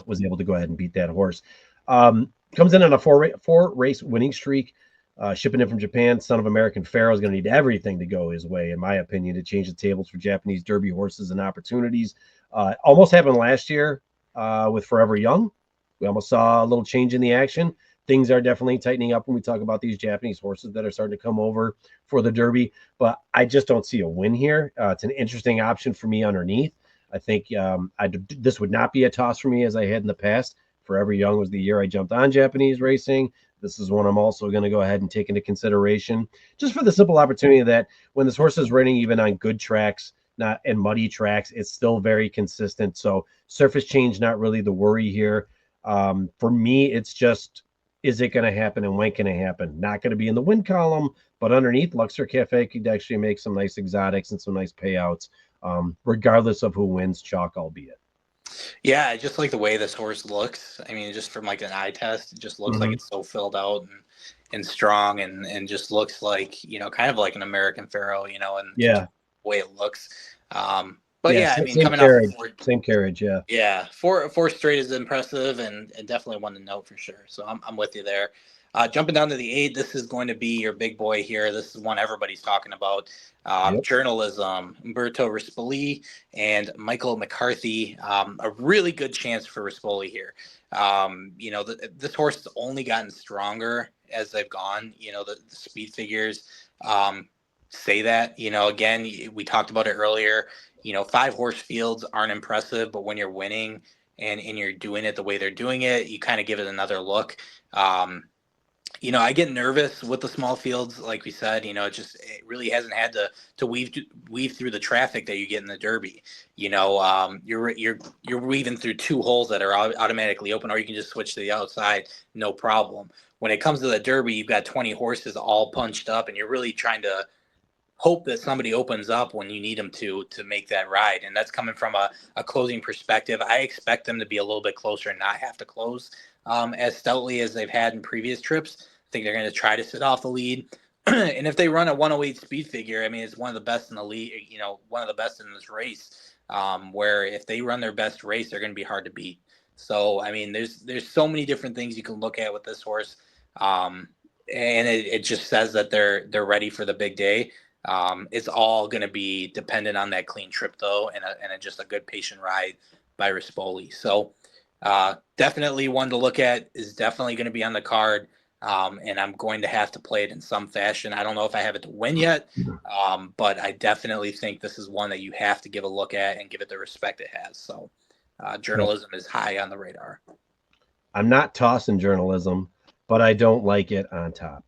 was able to go ahead and beat that horse. Comes in on a 4-race winning streak. Shipping in from Japan, son of American Pharaoh is going to need everything to go his way, in my opinion, to change the tables for Japanese Derby horses and opportunities. Almost happened last year with Forever Young. We almost saw a little change in the action. Things are definitely tightening up when we talk about these Japanese horses that are starting to come over for the Derby, but I just don't see a win here. It's an interesting option for me underneath. I think this would not be a toss for me as I had in the past. Forever Young was the year I jumped on Japanese racing. This is one I'm also going to go ahead and take into consideration, just for the simple opportunity that when this horse is running even on good tracks, not in muddy tracks, it's still very consistent. So surface change, not really the worry here. For me, it's just, is it going to happen and when can it happen? Not going to be in the win column, but underneath, Luxor Cafe could actually make some nice exotics and some nice payouts, regardless of who wins, chalk albeit. Yeah, I just like the way this horse looks. I mean, just from like an eye test, it just looks like it's so filled out and strong, and just looks like, kind of like an American Pharaoh, and the way it looks. But I mean, coming carriage, off same carriage, four straight is impressive, and definitely one to note for sure. So I'm with you there. Jumping down to the 8, this is going to be your big boy here. This is one everybody's talking about. Journalism, Umberto Rispoli and Michael McCarthy. A really good chance for Rispoli here. This horse has only gotten stronger as they've gone. The speed figures say that. Again, we talked about it earlier. 5-horse fields aren't impressive, but when you're winning, and you're doing it the way they're doing it, you kind of give it another look. I get nervous with the small fields, like we said. It really hasn't had to weave through the traffic that you get in the Derby. You're weaving through two holes that are automatically open, or you can just switch to the outside, no problem. When it comes to the Derby, you've got 20 horses all punched up, and you're really trying to hope that somebody opens up when you need them to make that ride. And that's coming from a closing perspective. I expect them to be a little bit closer and not have to close as stoutly as they've had in previous trips. I think they're going to try to sit off the lead. And if they run a 108 speed figure, I mean, it's one of the best in the league, one of the best in this race, where if they run their best race, they're going to be hard to beat. So, I mean, there's so many different things you can look at with this horse. And it just says that they're ready for the big day. It's all going to be dependent on that clean trip, though, and just a good patient ride by Rispoli. So definitely one to look at, is definitely going to be on the card, and I'm going to have to play it in some fashion. I don't know if I have it to win yet, but I definitely think this is one that you have to give a look at and give it the respect it has. So journalism is high on the radar. I'm not tossing journalism, but I don't like it on top.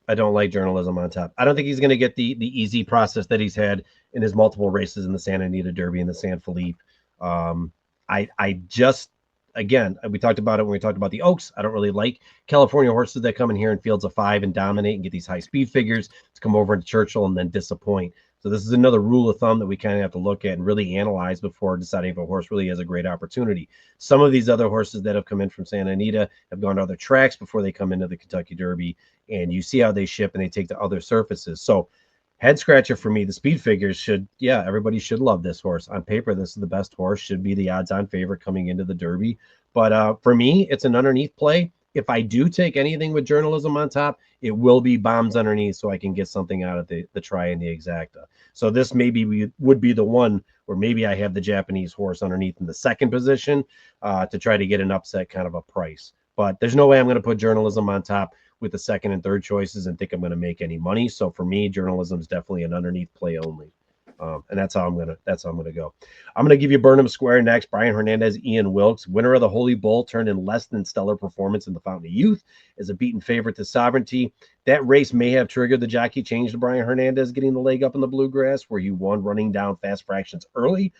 I don't like journalism on top. I don't think he's going to get the easy process that he's had in his multiple races in the Santa Anita Derby and the San Felipe. I just, again, we talked about it when we talked about the Oaks. I don't really like California horses that come in here in fields of 5 and dominate and get these high speed figures to come over into Churchill and then disappoint. So this is another rule of thumb that we kind of have to look at and really analyze before deciding if a horse really has a great opportunity. Some of these other horses that have come in from Santa Anita have gone to other tracks before they come into the Kentucky Derby, and you see how they ship and they take to other surfaces. So head scratcher for me, the speed figures should, everybody should love this horse. On paper, this is the best horse, should be the odds-on favorite coming into the Derby. But for me, it's an underneath play. If I do take anything with journalism on top, it will be bombs underneath so I can get something out of the try and the exacta. So this maybe would be the one where maybe I have the Japanese horse underneath in the second position to try to get an upset kind of a price. But there's no way I'm going to put journalism on top with the second and third choices and think I'm going to make any money. So for me, journalism is definitely an underneath play only. And that's how I'm gonna go. I'm gonna give you Burnham Square next. Brian Hernandez, Ian Wilkes, winner of the Holy Bull, turned in less than stellar performance in the Fountain of Youth as a beaten favorite to Sovereignty. That race may have triggered the jockey change to Brian Hernandez getting the leg up in the Bluegrass, where he won running down fast fractions early.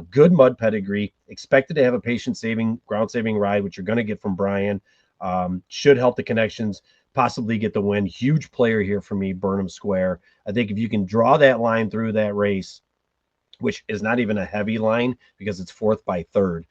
Good mud pedigree, expected to have a patient saving, ground saving ride, which you're going to get from Brian. Should help the connections, possibly get the win. Huge player here for me, Burnham Square. I think if you can draw that line through that race, which is not even a heavy line because it's fourth by 3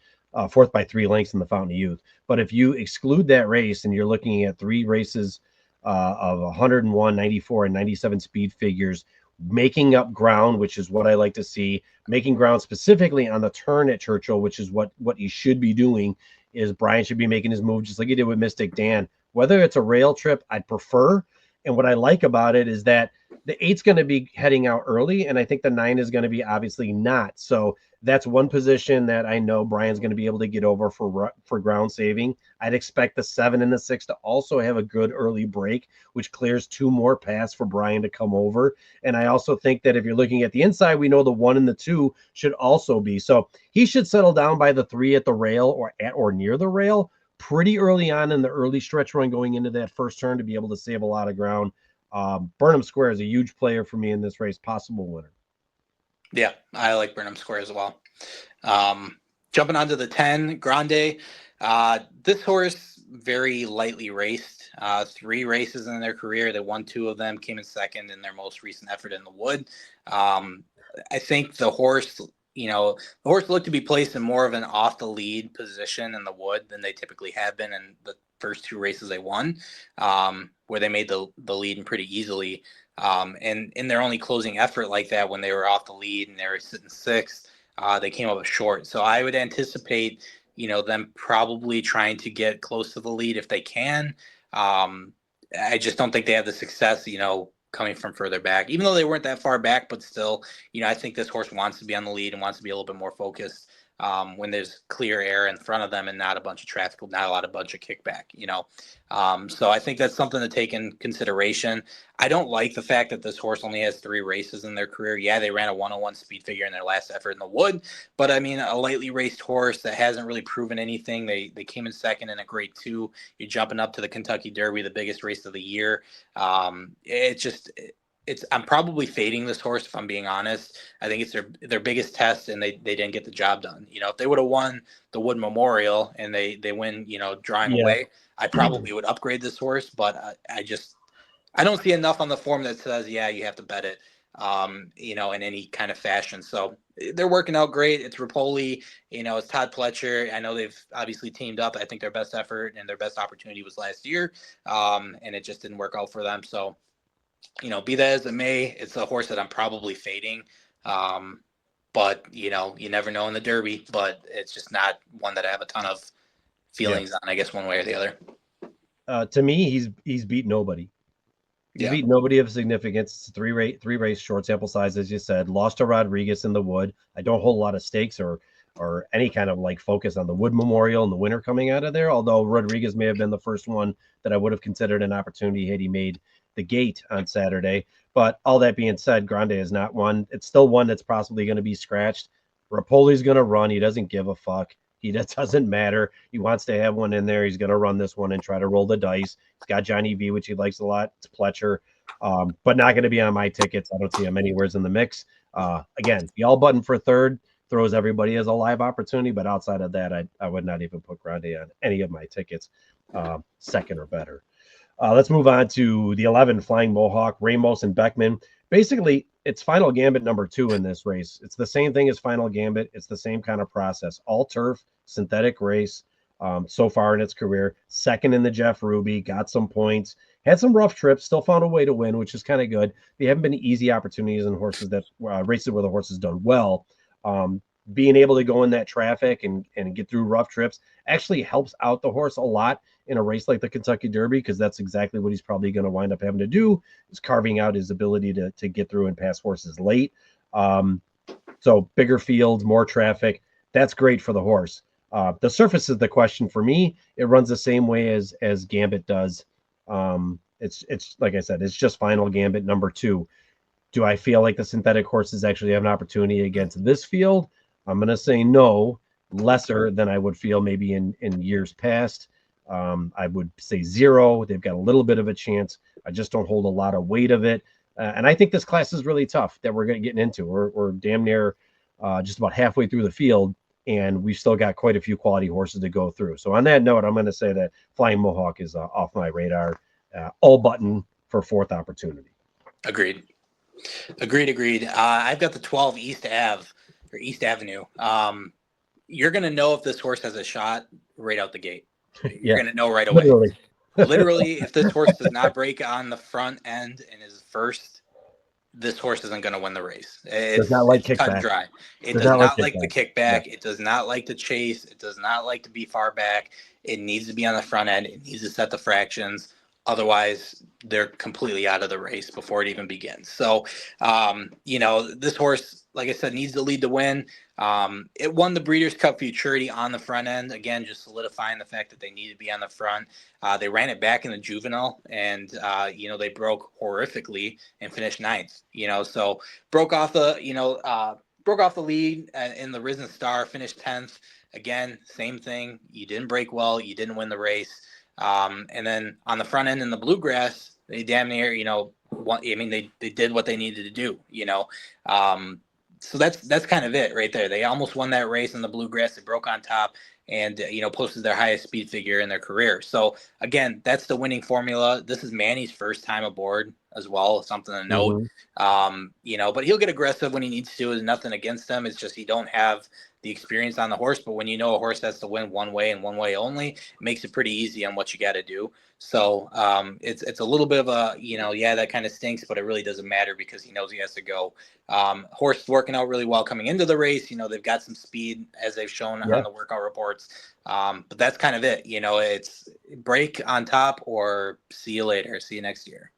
lengths in the Fountain of Youth. But if you exclude that race and you're looking at 3 races of 101, 94, and 97 speed figures, making up ground, which is what I like to see, making ground specifically on the turn at Churchill, which is what he should be doing, is Brian should be making his move just like he did with Mystic Dan. Whether it's a rail trip, I'd prefer. And what I like about it is that the 8's going to be heading out early, and I think the 9 is going to be obviously not. So that's one position that I know Brian's going to be able to get over for ground saving. I'd expect the 7 and the 6 to also have a good early break, which clears 2 more paths for Brian to come over. And I also think that if you're looking at the inside, we know the 1 and the 2 should also be. So he should settle down by the 3 at the rail or at or near the rail pretty early on in the early stretch run going into that first turn to be able to save a lot of ground. Burnham Square is a huge player for me in this race, possible winner. Yeah, I like Burnham Square as well. Jumping onto the 10, Grande. This horse very lightly raced. 3 races in their career. They won 2 of them, came in second in their most recent effort in the Wood. I think the horse looked to be placed in more of an off the lead position in the Wood than they typically have been in the first 2 races they won, where they made the lead and pretty easily. And in their only closing effort like that, when they were off the lead and they were sitting 6th, they came up short. So I would anticipate, them probably trying to get close to the lead if they can. I just don't think they have the success, coming from further back, even though they weren't that far back, but still, I think this horse wants to be on the lead and wants to be a little bit more focused. when there's clear air in front of them and not a bunch of traffic, not a bunch of kickback, So I think that's something to take in consideration. I don't like the fact that this horse only has 3 races in their career. Yeah, they ran a 101 speed figure in their last effort in the Wood, but I mean, a lightly raced horse that hasn't really proven anything. They came in second in a Grade 2. You're jumping up to the Kentucky Derby, the biggest race of the year. I'm probably fading this horse if I'm being honest. I think it's their biggest test, and they didn't get the job done. If they would have won the Wood Memorial and they win, drawing Yeah. away, I probably would upgrade this horse. But I don't see enough on the form that says, yeah, you have to bet it, in any kind of fashion. So they're working out great. It's Rapoli, it's Todd Pletcher. I know they've obviously teamed up. I think their best effort and their best opportunity was last year, and it just didn't work out for them. So, be that as it may, it's a horse that I'm probably fading. But, you never know in the Derby, but it's just not one that I have a ton of feelings on, I guess, one way or the other. To me, he's beat nobody. He's beat nobody of significance. It's three race short sample size, as you said. Lost to Rodriguez in the Wood. I don't hold a lot of stakes or any kind of like focus on the Wood Memorial and the winner coming out of there. Although Rodriguez may have been the first one that I would have considered an opportunity had he made the gate on Saturday. But all that being said, Grande is not one. It's still one that's possibly going to be scratched. Rapoli's going to run. He doesn't give a fuck. That doesn't matter. He wants to have one in there. He's going to run this one and try to roll the dice. He's got Johnny V, which he likes a lot. It's Pletcher, but not going to be on my tickets. I don't see him anywheres in the mix. Again, the all button for third throws everybody as a live opportunity, but outside of that, I would not even put Grande on any of my tickets, second or better. Let's move on to the 11, Flying Mohawk, Ramos and Beckman. Basically, it's Final Gambit number 2 in this race. It's the same thing as Final Gambit. It's the same kind of process. All turf, synthetic race so far in its career. Second in the Jeff Ruby, got some points. Had some rough trips, still found a way to win, which is kind of good. They haven't been easy opportunities in horses that races where the horse has done well. Being able to go in that traffic and get through rough trips actually helps out the horse a lot in a race like the Kentucky Derby, because that's exactly what he's probably going to wind up having to do, is carving out his ability to get through and pass horses late. So bigger fields, more traffic, that's great for the horse. The surface is the question for me. It runs the same way as Gambit does. It's like I said, it's just Final Gambit number 2. Do I feel like the synthetic horses actually have an opportunity against this field? I'm going to say no, lesser than I would feel maybe in years past. I would say 0. They've got a little bit of a chance. I just don't hold a lot of weight of it. And I think this class is really tough that we're getting into. We're damn near just about halfway through the field, and we've still got quite a few quality horses to go through. So on that note, I'm going to say that Flying Mohawk is off my radar, all button for 4th opportunity. Agreed. I've got the 12 East Avenue. You're going to know if this horse has a shot right out the gate. You're going to know right away. Literally, if this horse does not break on the front end and is first, this horse isn't going to win the race. It's cut and dry. It does not like the kickback. It does not like to chase. It does not like to be far back. It needs to be on the front end. It needs to set the fractions. Otherwise, they're completely out of the race before it even begins. So, this horse, like I said, needs to lead the win. It won the Breeders' Cup Futurity on the front end. Again, just solidifying the fact that they need to be on the front. They ran it back in the juvenile, and, they broke horrifically and finished 9th. So broke off the lead in the Risen Star, finished 10th. Again, same thing. You didn't break well. You didn't win the race. And then on the front end in the Bluegrass, they damn near, they did what they needed to do, so that's kind of it right there. They almost won that race in the Bluegrass. They broke on top and, posted their highest speed figure in their career. So again, that's the winning formula. This is Manny's first time aboard as well. Something to note, but he'll get aggressive when he needs to. There's nothing against him. It's just, he don't have the experience on the horse, but when a horse has to win one way and one way only, it makes it pretty easy on what you got to do. So it's a little bit of a, that kind of stinks, but it really doesn't matter because he knows he has to go. Horse is working out really well coming into the race. They've got some speed as they've shown on the workout reports. But that's kind of it. It's break on top or see you later. See you next year.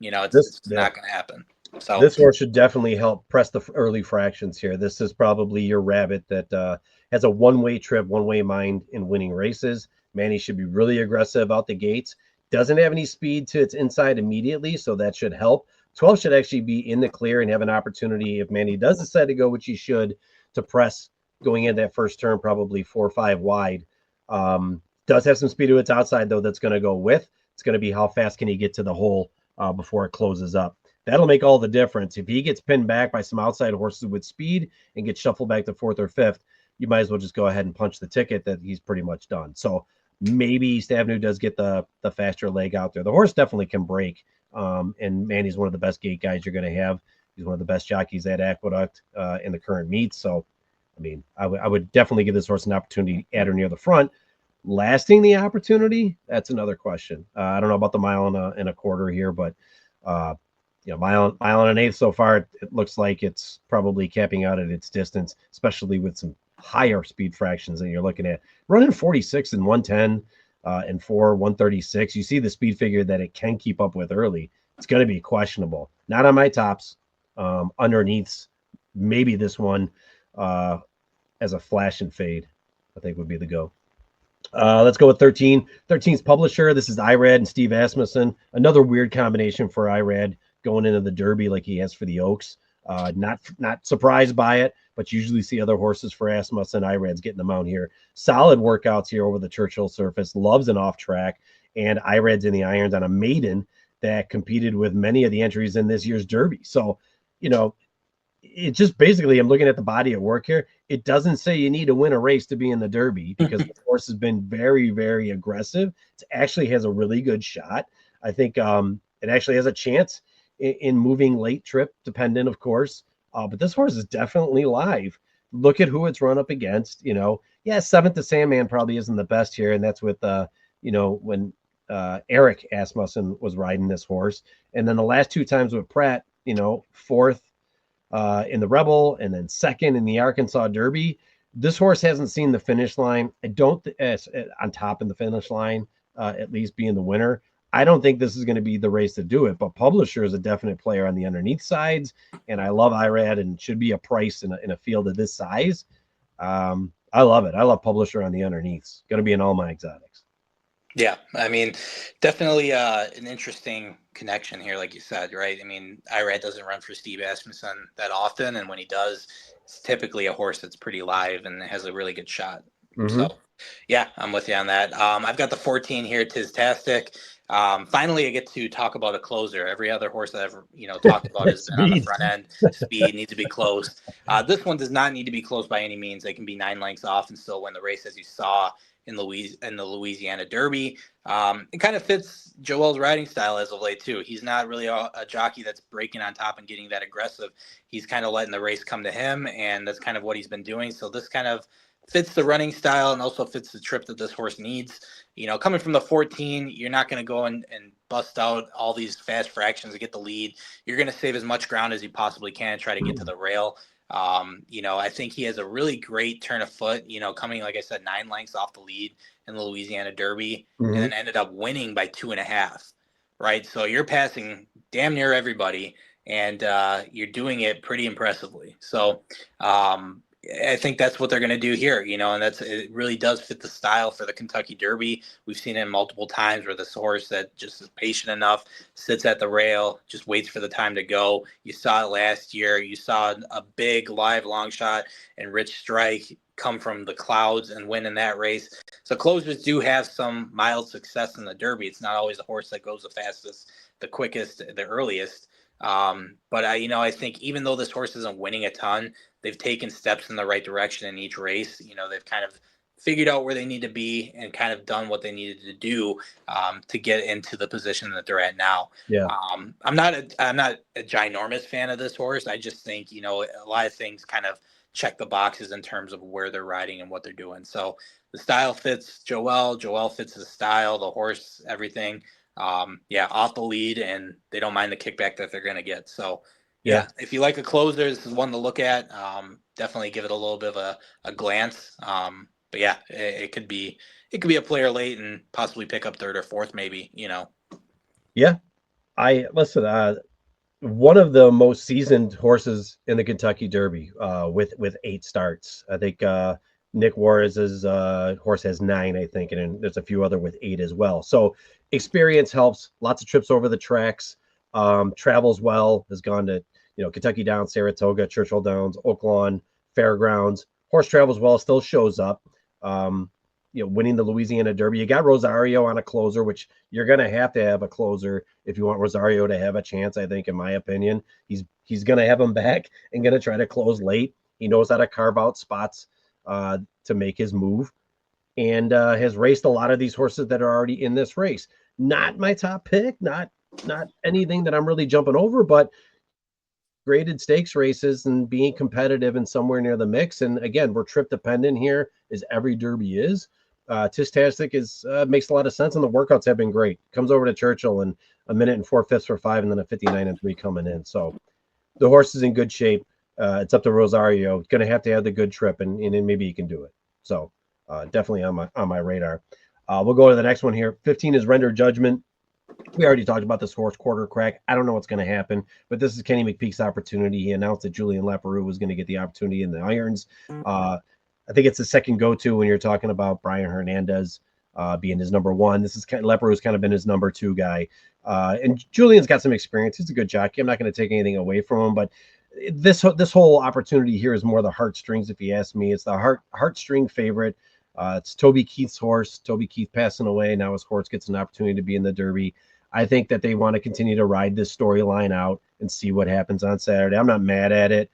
It's not going to happen. So This horse should definitely help press the early fractions here. This is probably your rabbit that has a one-way trip, one-way mind in winning races. Manny should be really aggressive out the gates. Doesn't have any speed to its inside immediately, so that should help. 12 should actually be in the clear and have an opportunity if Manny does decide to go, which he should, to press going into that first turn, probably 4 or 5 wide. Does have some speed to its outside, though, that's going to go with. It's going to be how fast can he get to the hole before it closes up. That'll make all the difference. If he gets pinned back by some outside horses with speed and gets shuffled back to fourth or fifth, you might as well just go ahead and punch the ticket that he's pretty much done. So maybe East Avenue does get the faster leg out there. The horse definitely can break, and Manny's one of the best gate guys you're going to have. He's one of the best jockeys at Aqueduct in the current meet. So, I mean, I would definitely give this horse an opportunity at or near the front. Lasting the opportunity, that's another question. I don't know about the mile and a quarter here, but mile and an eighth so far, it looks like it's probably capping out at its distance, especially with some higher speed fractions than you're looking at. Running 46 and 110 and 136. You see the speed figure that it can keep up with early. It's going to be questionable. Not on my tops. Underneaths, maybe this one as a flash and fade, I think would be the go. Let's go with 13. 13's publisher. This is Irad and Steve Asmussen. Another weird combination for Irad going into the Derby like he has for the Oaks. Not surprised by it, but you usually see other horses for Asmussen. Irad's getting them out here. Solid workouts here over the Churchill surface. Loves an off track, and Irad's in the irons on a maiden that competed with many of the entries in this year's Derby. So, it just basically, I'm looking at the body of work here. It doesn't say you need to win a race to be in the Derby because the horse has been very, very aggressive. It actually has a really good shot. I think it actually has a chance in moving late trip, dependent, of course. But this horse is definitely live. Look at who it's run up against. Seventh to Sandman probably isn't the best here, and that's with when Eric Asmussen was riding this horse, and then the last two times with Pratt, fourth in the Rebel, and then second in the Arkansas Derby. This horse hasn't seen the finish line. I don't on top in the finish line, at least being the winner. I don't think this is going to be the race to do it, but Publisher is a definite player on the underneath sides, and I love Irad and should be a price in a field of this size. I love it. I love Publisher on the underneaths. Going to be in all my exotics. Yeah, I mean, definitely an interesting connection here, like you said, right? I mean, Irad doesn't run for Steve Asmussen that often, and when he does, it's typically a horse that's pretty live and has a really good shot. Mm-hmm. So, yeah, I'm with you on that. I've got the 14 here, Tistastic. Finally, I get to talk about a closer. Every other horse that I've talked about has been on the front end. Speed needs to be closed. This one does not need to be closed by any means. They can be 9 lengths off and still win the race, as you saw in the Louisiana Derby. It kind of fits Joel's riding style as of late too. He's not really a jockey that's breaking on top and getting that aggressive. He's kind of letting the race come to him, and that's kind of what he's been doing. So this kind of fits the running style and also fits the trip that this horse needs. Coming from the 14, you're not going to go and bust out all these fast fractions to get the lead. You're going to save as much ground as you possibly can, try to get to the rail. I think he has a really great turn of foot, coming, like I said, 9 lengths off the lead in the Louisiana Derby, and then ended up winning by 2.5, right? So you're passing damn near everybody, and you're doing it pretty impressively. So I think that's what they're going to do here, and it really does fit the style for the Kentucky Derby. We've seen it multiple times where this horse that just is patient enough, sits at the rail, just waits for the time to go. You saw it last year. You saw a big live long shot and Rich Strike come from the clouds and win in that race. So closers do have some mild success in the Derby. It's not always a horse that goes the fastest, the quickest, the earliest. But I think even though this horse isn't winning a ton, they've taken steps in the right direction in each race. They've kind of figured out where they need to be and kind of done what they needed to do to get into the position that they're at now. Yeah. I'm not a ginormous fan of this horse. I just think, a lot of things kind of check the boxes in terms of where they're riding and what they're doing. So the style fits Joel. Joel fits the style, the horse, everything. Off the lead, and they don't mind the kickback that they're going to get. So, yeah, if you like a closer, this is one to look at. Definitely give it a little bit of a glance. But yeah, it could be a player late and possibly pick up third or fourth, maybe. Yeah, I listen. one of the most seasoned horses in the Kentucky Derby, with 8 starts. I think Nick Juarez's horse has 9, I think, and then there's a few other with 8 as well. So experience helps. Lots of trips over the tracks. Travels well. Has gone to Kentucky Downs, Saratoga, Churchill Downs, Oaklawn, Fairgrounds. Horse travels well. Still shows up. Um, winning the Louisiana Derby. You got Rosario on a closer, which you're going to have a closer if you want Rosario to have a chance. I think, in my opinion, he's going to have him back and going to try to close late. He knows how to carve out spots to make his move, and has raced a lot of these horses that are already in this race. Not my top pick, not anything that I'm really jumping over, but graded stakes races and being competitive and somewhere near the mix. And again, we're trip dependent here, as every Derby is. Tistastic is makes a lot of sense, and the workouts have been great. Comes over to Churchill and a minute and 4/5 for 5, and then a 59 and 3 coming in. So the horse is in good shape. It's up to Rosario. Going to have the good trip, and then maybe he can do it. So definitely on my radar. We'll go to the next one here. 15 is Render Judgment. We already talked about this horse, Quarter Crack. I don't know what's going to happen, but this is Kenny McPeek's opportunity. He announced that Julian Leparoux was going to get the opportunity in the irons. I think it's the second go-to when you're talking about Brian Hernandez being his number one. This is Leparoux's kind of been his number two guy. And Julian's got some experience. He's a good jockey. I'm not going to take anything away from him, but this whole opportunity here is more the heartstrings, if you ask me. It's the heartstring favorite. It's Toby Keith's horse. Toby Keith passing away. Now his horse gets an opportunity to be in the Derby. I think that they want to continue to ride this storyline out and see what happens on Saturday. I'm not mad at it.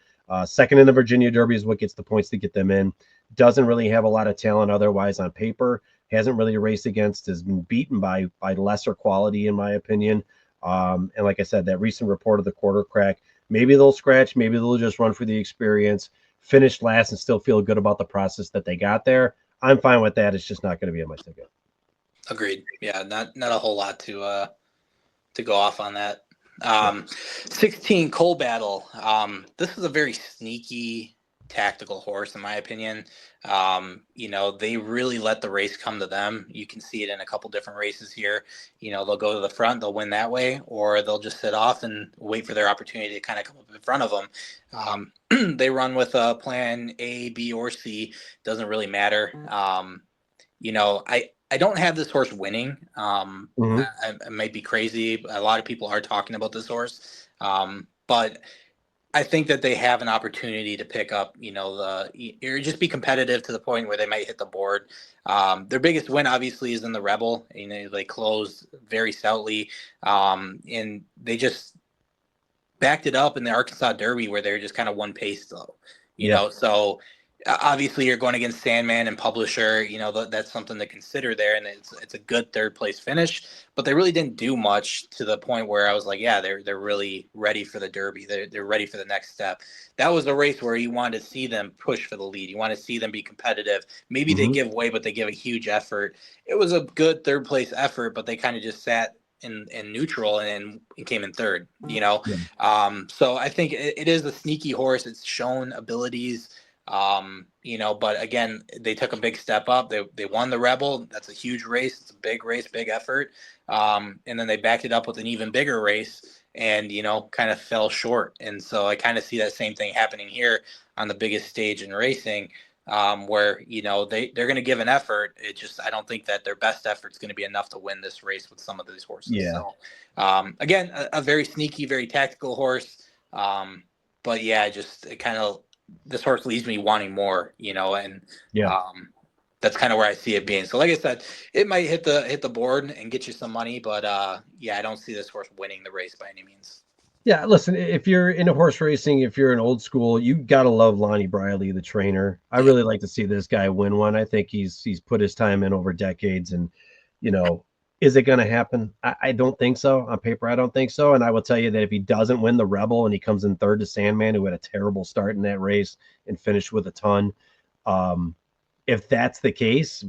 Second in the Virginia Derby is what gets the points to get them in. Doesn't really have a lot of talent otherwise on paper. Hasn't really raced against. Has been beaten by lesser quality, in my opinion. And like I said, that recent report of the Quarter Crack, maybe they'll scratch. Maybe they'll just run for the experience, finish last, and still feel good about the process that they got there. I'm fine with that. It's just not going to be on my ticket. Agreed. Yeah, not a whole lot to go off on that. 16 Coal Battle. This is a very sneaky tactical horse, in my opinion. They really let the race come to them. You can see it in a couple different races here. They'll go to the front, they'll win that way, or they'll just sit off and wait for their opportunity to kind of come up in front of them. They run with a plan A, B, or C. Doesn't really matter. I don't have this horse winning. I might be crazy. A lot of people are talking about this horse. But I think that they have an opportunity to pick up, or just be competitive to the point where they might hit the board. Their biggest win, obviously, is in the Rebel. They closed very stoutly, and they just backed it up in the Arkansas Derby, where they're just kind of one pace, though. So obviously you're going against Sandman and Publisher. That's something to consider there, and it's a good third place finish. But they really didn't do much to the point where I was like, yeah, they're really ready for the Derby. They're ready for the next step. That was a race where you wanted to see them push for the lead. You want to see them be competitive. Maybe they give way, but they give a huge effort. It was a good third place effort, but they kind of just sat in neutral and came in third. So I think it is a sneaky horse. It's shown abilities. But again, they took a big step up. They won the Rebel. That's a huge race. It's a big race, big effort. And then they backed it up with an even bigger race and, kind of fell short. And so I kind of see that same thing happening here on the biggest stage in racing, where, they're going to give an effort. I don't think that their best effort is going to be enough to win this race with some of these horses. Yeah. So, again, a very sneaky, very tactical horse. But yeah, this horse leaves me wanting more, and that's kind of where I see it being. So like I said, it might hit the board and get you some money, but I don't see this horse winning the race by any means. Yeah, listen, if you're into horse racing, if you're an old school, you gotta love Lonnie Briley, the trainer. I really like to see this guy win one. I think he's put his time in over decades, and is it going to happen? I don't think so. On paper, I don't think so. And I will tell you that if he doesn't win the Rebel and he comes in third to Sandman, who had a terrible start in that race and finished with a ton, if that's the case,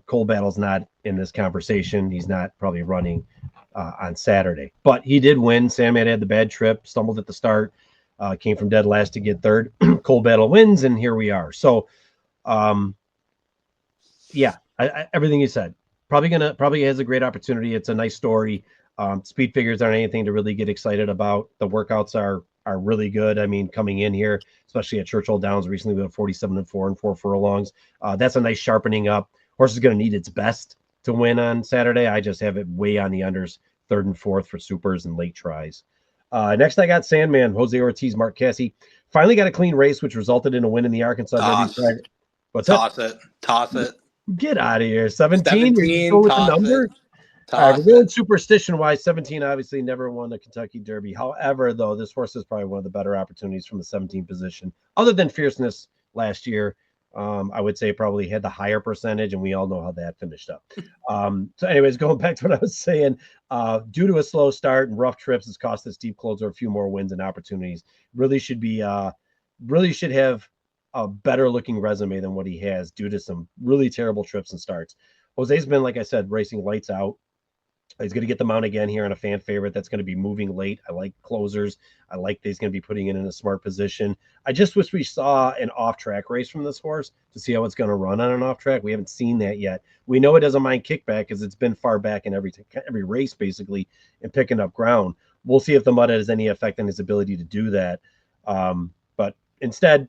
Coal Battle's not in this conversation. He's not probably running on Saturday. But he did win. Sandman had the bad trip, stumbled at the start, came from dead last to get third. Coal Battle wins, and here we are. So, everything you said. Probably has a great opportunity. It's a nice story. Speed figures aren't anything to really get excited about. The workouts are really good. I mean, coming in here, especially at Churchill Downs recently, we have 47-4 and 4 furlongs. That's a nice sharpening up. Horse is going to need its best to win on Saturday. I just have it way on the unders, third and fourth for supers and late tries. Next, I got Sandman, Jose Ortiz, Mark Cassie. Finally got a clean race, which resulted in a win in the Arkansas Derby. What's that? Toss it. Get out of here. 17? You're just 17, going with the toss number? it. All right, Toss we're going it. superstition-wise. 17 obviously never won the Kentucky Derby. However, though, this horse is probably one of the better opportunities from the 17 position. Other than Fierceness last year, I would say probably had the higher percentage, and we all know how that finished up. So anyways, going back to what I was saying, due to a slow start and rough trips, it's cost this deep closer a few more wins and opportunities. Really should have a better looking resume than what he has due to some really terrible trips and starts. Jose's been, like I said, racing lights out. He's going to get the mount again here on a fan favorite that's going to be moving late. I like closers. I like that he's going to be putting it in a smart position. I just wish we saw an off-track race from this horse to see how it's going to run on an off-track. We haven't seen that yet. We know it doesn't mind kickback because it's been far back in every race, basically, and picking up ground. We'll see if the mud has any effect on his ability to do that. But instead,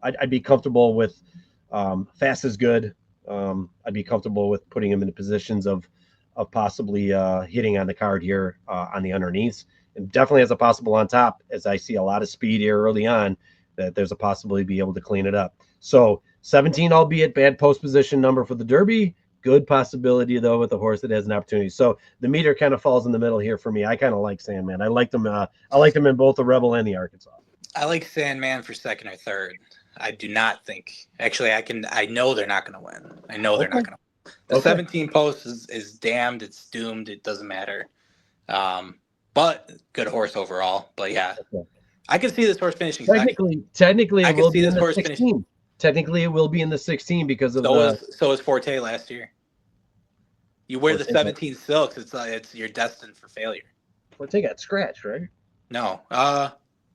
I'd be comfortable with fast is good. I'd be comfortable with putting him in the positions of possibly hitting on the card here on the underneath, and definitely has a possible on top, as I see a lot of speed here early on, that there's a possibility to be able to clean it up. So 17, albeit bad post position number for the Derby, good possibility though with the horse that has an opportunity. So the meter kind of falls in the middle here for me. I kind of like Sandman. I liked him in both the Rebel and the Arkansas. I like Sandman for second or third. I do not think. Actually, I know they're not going to win. I know they're not going to win. The 17 post is damned. It's doomed. It doesn't matter. But good horse overall. But yeah, I can see this horse finishing Technically, I it will can see be this in the horse 16. finishing. Technically, it will be in the 16 because of so was Forte last year. You wear the 17 silks, it's you're destined for failure. Forte got scratched, right? No.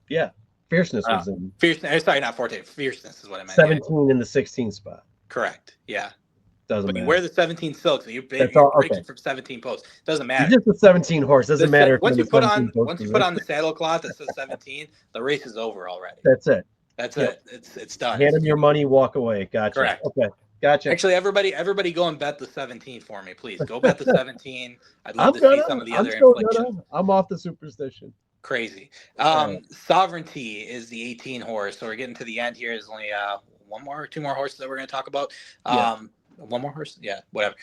Yeah. Fierceness was in. Fierceness. Sorry, not Forte. Fierceness is what I meant. 17 in the 16 spot. Correct. Yeah. Doesn't matter. You wear the 17 silks. You're breaking from 17 posts. Doesn't matter. You're just a 17 horse. Doesn't matter. Once you put on the saddlecloth that says 17, the race is over already. That's it. That's it. It's done. Hand him your money, walk away. Gotcha. Correct. Okay. Gotcha. Actually, everybody go and bet the 17 for me, please. Go bet the 17. I'd love to see some of the other infliction. I'm off the superstition. Crazy. Sovereignty is the 18 horse. So we're getting to the end here. There's only two more horses that we're going to talk about. One more horse? Yeah, whatever.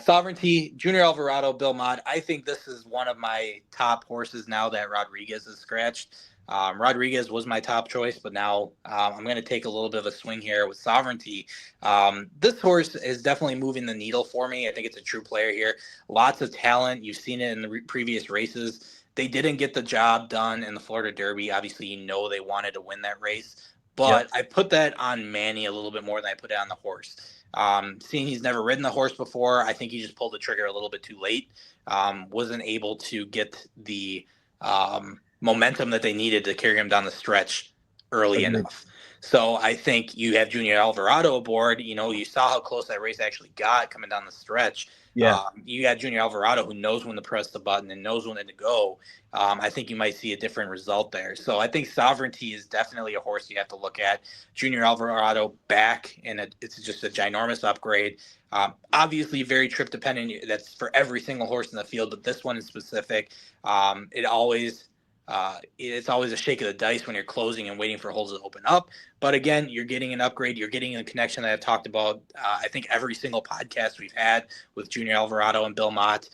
Sovereignty, Junior Alvarado, Bill Mott. I think this is one of my top horses now that Rodriguez is scratched. Rodriguez was my top choice, but now I'm going to take a little bit of a swing here with Sovereignty. This horse is definitely moving the needle for me. I think it's a true player here. Lots of talent. You've seen it in the previous races. They didn't get the job done in the Florida Derby. Obviously, they wanted to win that race. But I put that on Manny a little bit more than I put it on the horse. Seeing he's never ridden the horse before, I think he just pulled the trigger a little bit too late. Wasn't able to get the momentum that they needed to carry him down the stretch early enough. So I think you have Junior Alvarado aboard. You saw how close that race actually got coming down the stretch. Yeah. You got Junior Alvarado who knows when to press the button and knows when to go. I think you might see a different result there. So I think Sovereignty is definitely a horse you have to look at. Junior Alvarado back, and it's just a ginormous upgrade. Obviously, very trip dependent. That's for every single horse in the field, but this one in specific, it's always a shake of the dice when you're closing and waiting for holes to open up. But again, you're getting an upgrade. You're getting a connection that I've talked about. I think every single podcast we've had with Junior Alvarado and Bill Mott.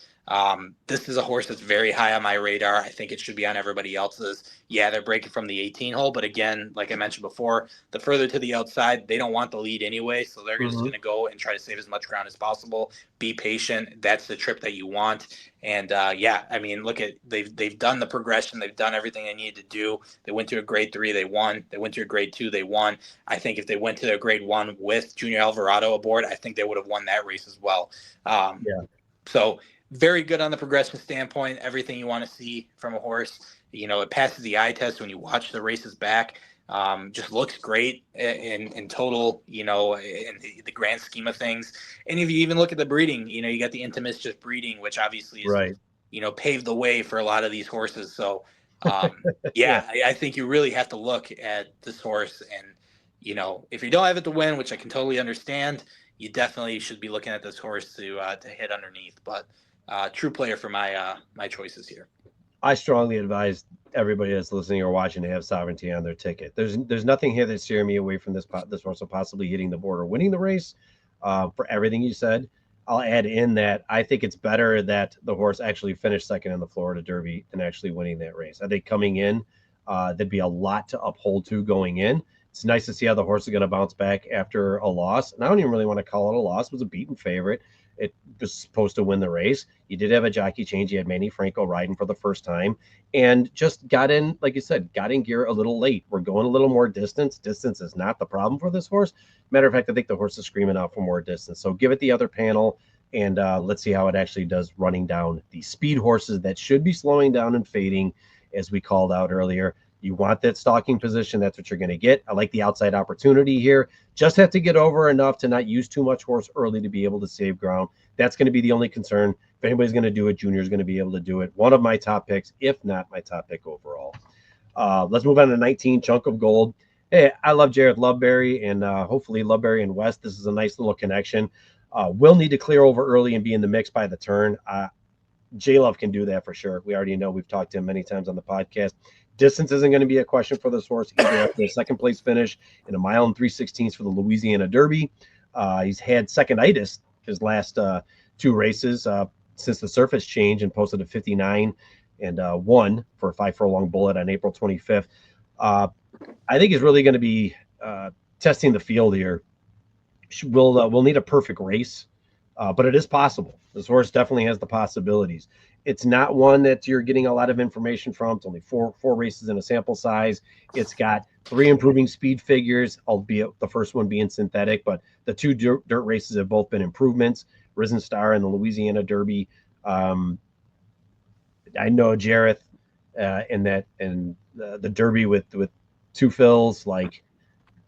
This is a horse that's very high on my radar. I think it should be on everybody else's. Yeah, they're breaking from the 18 hole, but again, like I mentioned before, the further to the outside, they don't want the lead anyway, so they're just going to go and try to save as much ground as possible. Be patient. That's the trip that you want. And look at they've done the progression. They've done everything they needed to do. They went to a grade 3, they won. They went to a grade 2, they won. I think if they went to a grade 1 with Junior Alvarado aboard, I think they would have won that race as well. So very good on the progression standpoint. Everything you want to see from a horse. It passes the eye test when you watch the races back. Just looks great in total, in the grand scheme of things. And if you even look at the breeding, you got the Intimus just breeding, which obviously is paved the way for a lot of these horses. So, I think you really have to look at this horse, and if you don't have it to win, which I can totally understand, you definitely should be looking at this horse to hit underneath. But true player for my choices here. I strongly advise everybody that's listening or watching to have Sovereignty on their ticket. There's nothing here that's steering me away from this horse of possibly hitting the board or winning the race. For everything you said, I'll add in that I think it's better that the horse actually finished second in the Florida Derby and actually winning that race. I think coming in, there'd be a lot to uphold to going in. It's nice to see how the horse is going to bounce back after a loss. And I don't even really want to call it a loss. It was a beaten favorite. It was supposed to win the race. You did have a jockey change. You had Manny Franco riding for the first time and just got in, like you said, got in gear a little late. We're going a little more distance. Distance is not the problem for this horse. Matter of fact, I think the horse is screaming out for more distance. So give it the other panel, and let's see how it actually does running down the speed horses that should be slowing down and fading, as we called out earlier. You want that stalking position. That's what you're going to get. I like the outside opportunity here. Just have to get over enough to not use too much horse early to be able to save ground. That's going to be the only concern. If anybody's going to do it, Junior's going to be able to do it. One of my top picks, if not my top pick overall. Let's move on to 19, Chunk of Gold. Hey, I love Jared Loveberry, and hopefully Loveberry and West. This is a nice little connection. Will need to clear over early and be in the mix by the turn. J-Love can do that for sure. We already know. We've talked to him many times on the podcast. Distance isn't going to be a question for this horse either after a second place finish in 1 mile and 3/16 for the Louisiana Derby. He's had seconditis his last 2 races since the surface change and posted a 59 and 1 for a 5 furlong bullet on April 25th. I think he's really going to be testing the field here. We'll need a perfect race, but it is possible. This horse definitely has the possibilities. It's not one that you're getting a lot of information from. It's only four races in a sample size. It's got 3 improving speed figures, albeit the first one being synthetic, but the 2 dirt races have both been improvements. Risen Star and the Louisiana Derby. I know Jareth and the Derby with 2 fills. Like,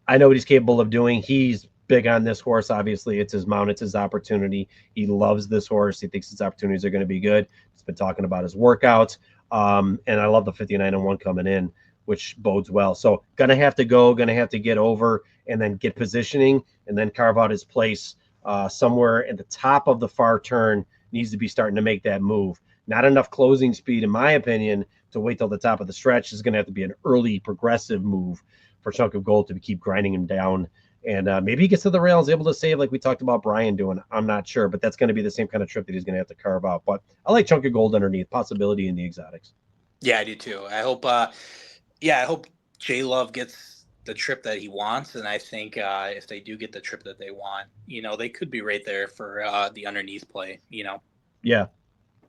I know what he's capable of doing. He's big on this horse. Obviously, it's his mount. It's his opportunity. He loves this horse. He thinks his opportunities are going to be good. He's been talking about his workouts. And I love the 59 and 1 coming in, which bodes well. So going to have to get over and then get positioning and then carve out his place somewhere at the top of the far turn. Needs to be starting to make that move. Not enough closing speed, in my opinion, to wait till the top of the stretch. Is going to have to be an early progressive move for Chunk of Gold to keep grinding him down. And maybe he gets to the rail and is able to save like we talked about Brian doing. I'm not sure, but that's going to be the same kind of trip that he's going to have to carve out. But I like Chunk of Gold underneath, possibility in the exotics. Yeah, I do too. I hope J-Love gets the trip that he wants. And I think if they do get the trip that they want, they could be right there for the underneath play, Yeah.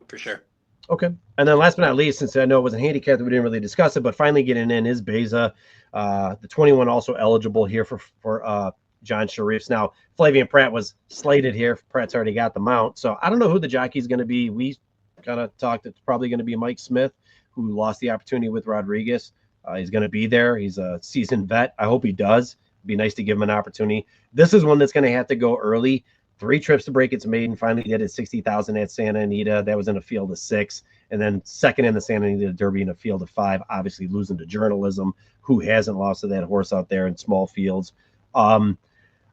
For sure. Okay. And then last but not least, since I know it was a handicap that we didn't really discuss it, but finally getting in is Beza. The 21 also eligible here for John Sharif's. Now, Flavian Pratt was slated here. Pratt's already got the mount. So I don't know who the jockey is going to be. We kind of talked it's probably going to be Mike Smith, who lost the opportunity with Rodriguez. He's going to be there. He's a seasoned vet. I hope he does. It'd be nice to give him an opportunity. This is one that's going to have to go early. 3 trips to break its maiden. Finally did it 60,000 at Santa Anita. That was in a field of 6. And then second in the Santa Anita Derby in a field of 5, obviously losing to Journalism, who hasn't lost to that horse out there in small fields. I'm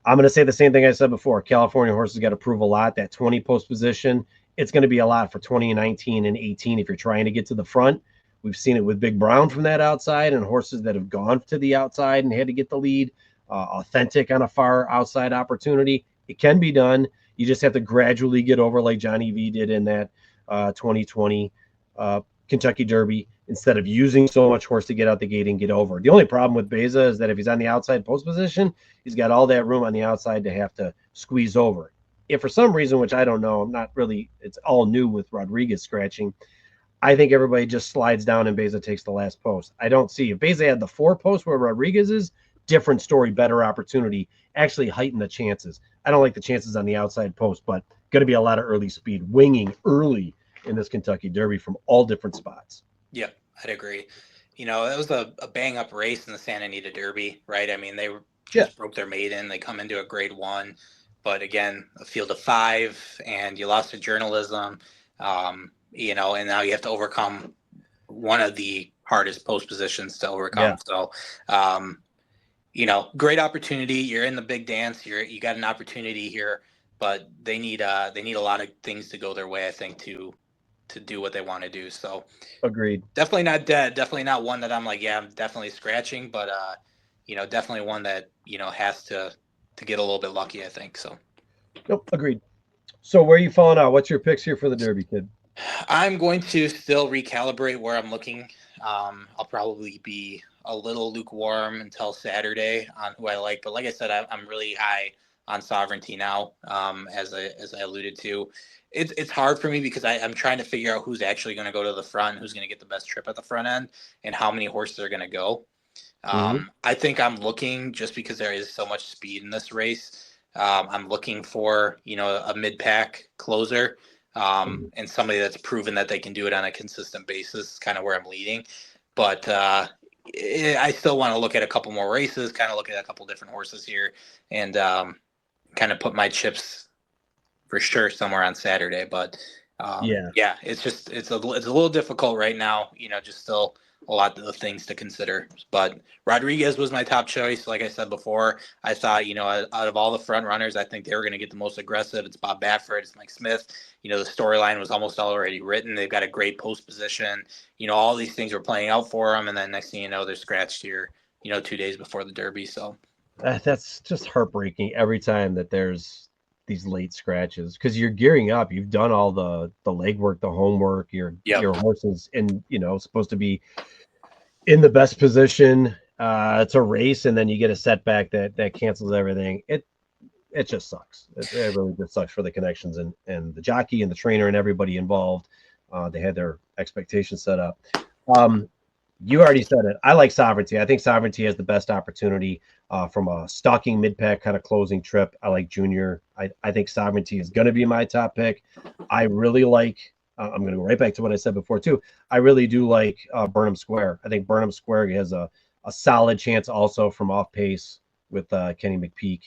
going to say the same thing I said before. California horses got to prove a lot. That 20 post position, it's going to be a lot for 2019 and 18 if you're trying to get to the front. We've seen it with Big Brown from that outside and horses that have gone to the outside and had to get the lead. Authentic on a far outside opportunity. It can be done. You just have to gradually get over like Johnny V did in that 2020 Kentucky Derby instead of using so much horse to get out the gate and get over. The only problem with Beza is that if he's on the outside post position, he's got all that room on the outside to have to squeeze over. If for some reason, which I don't know, I'm not really, it's all new with Rodriguez scratching, I think everybody just slides down and Beza takes the last post. I don't see. If Beza had the 4 posts where Rodriguez is, different story, better opportunity, actually heighten the chances. I don't like the chances on the outside post, but going to be a lot of early speed, winging early in this Kentucky Derby from all different spots. Yep, I'd agree. It was a bang-up race in the Santa Anita Derby, right? I mean, they just broke their maiden. They come into a grade 1, but again, a field of 5, and you lost to Journalism. you know, and now you have to overcome one of the hardest post positions to overcome. Yeah. So, you know, great opportunity. You're in the big dance. You got an opportunity here, but they need a lot of things to go their way, I think, to do what they want to do. So Agreed. definitely not dead. Definitely not one that I'm like, yeah, I'm definitely scratching, but you know, definitely one that, you know, has to get a little bit lucky, I think. So Nope. Agreed. So where are you falling out? What's your picks here for the Derby, kid? I'm going to still recalibrate where I'm looking. I'll probably be a little lukewarm until Saturday on who I like. But like I said, I'm really high on Sovereignty now, as I alluded to. It's hard for me because I'm trying to figure out who's actually going to go to the front, who's going to get the best trip at the front end, and how many horses are going to go. I think I'm looking, just because there is so much speed in this race. I'm looking for, you know, a mid-pack closer, and somebody that's proven that they can do it on a consistent basis, kind of where I'm leading. But I still want to look at a couple more races, kind of look at a couple different horses here, and kind of put my chips for sure somewhere on Saturday. But Yeah. yeah, it's a little difficult right now. You know, just still a lot of things to consider. But Rodriguez was my top choice. Like I said before, I thought, you know, out of all the front runners, I think they were going to get the most aggressive. It's Bob Baffert, it's Mike Smith. You know, the storyline was almost already written. They've got a great post position. You know, all these things were playing out for them, and then next thing you know, they're scratched here, you know, 2 days before the Derby. So That's just heartbreaking every time that there's these late scratches because you're gearing up. You've done all the legwork, the homework. Your yep. horse is in, you know, supposed to be in the best position to race, and then you get a setback that cancels everything. It just sucks. It really just sucks for the connections and the jockey and the trainer and everybody involved. They had their expectations set up. You already said it. I like Sovereignty. I think Sovereignty has the best opportunity from a stalking mid-pack kind of closing trip. I like Junior. I think Sovereignty is going to be my top pick. I really like, I'm going to go right back to what I said before, too. I really do like Burnham Square. I think Burnham Square has a solid chance also from off pace with Kenny McPeak.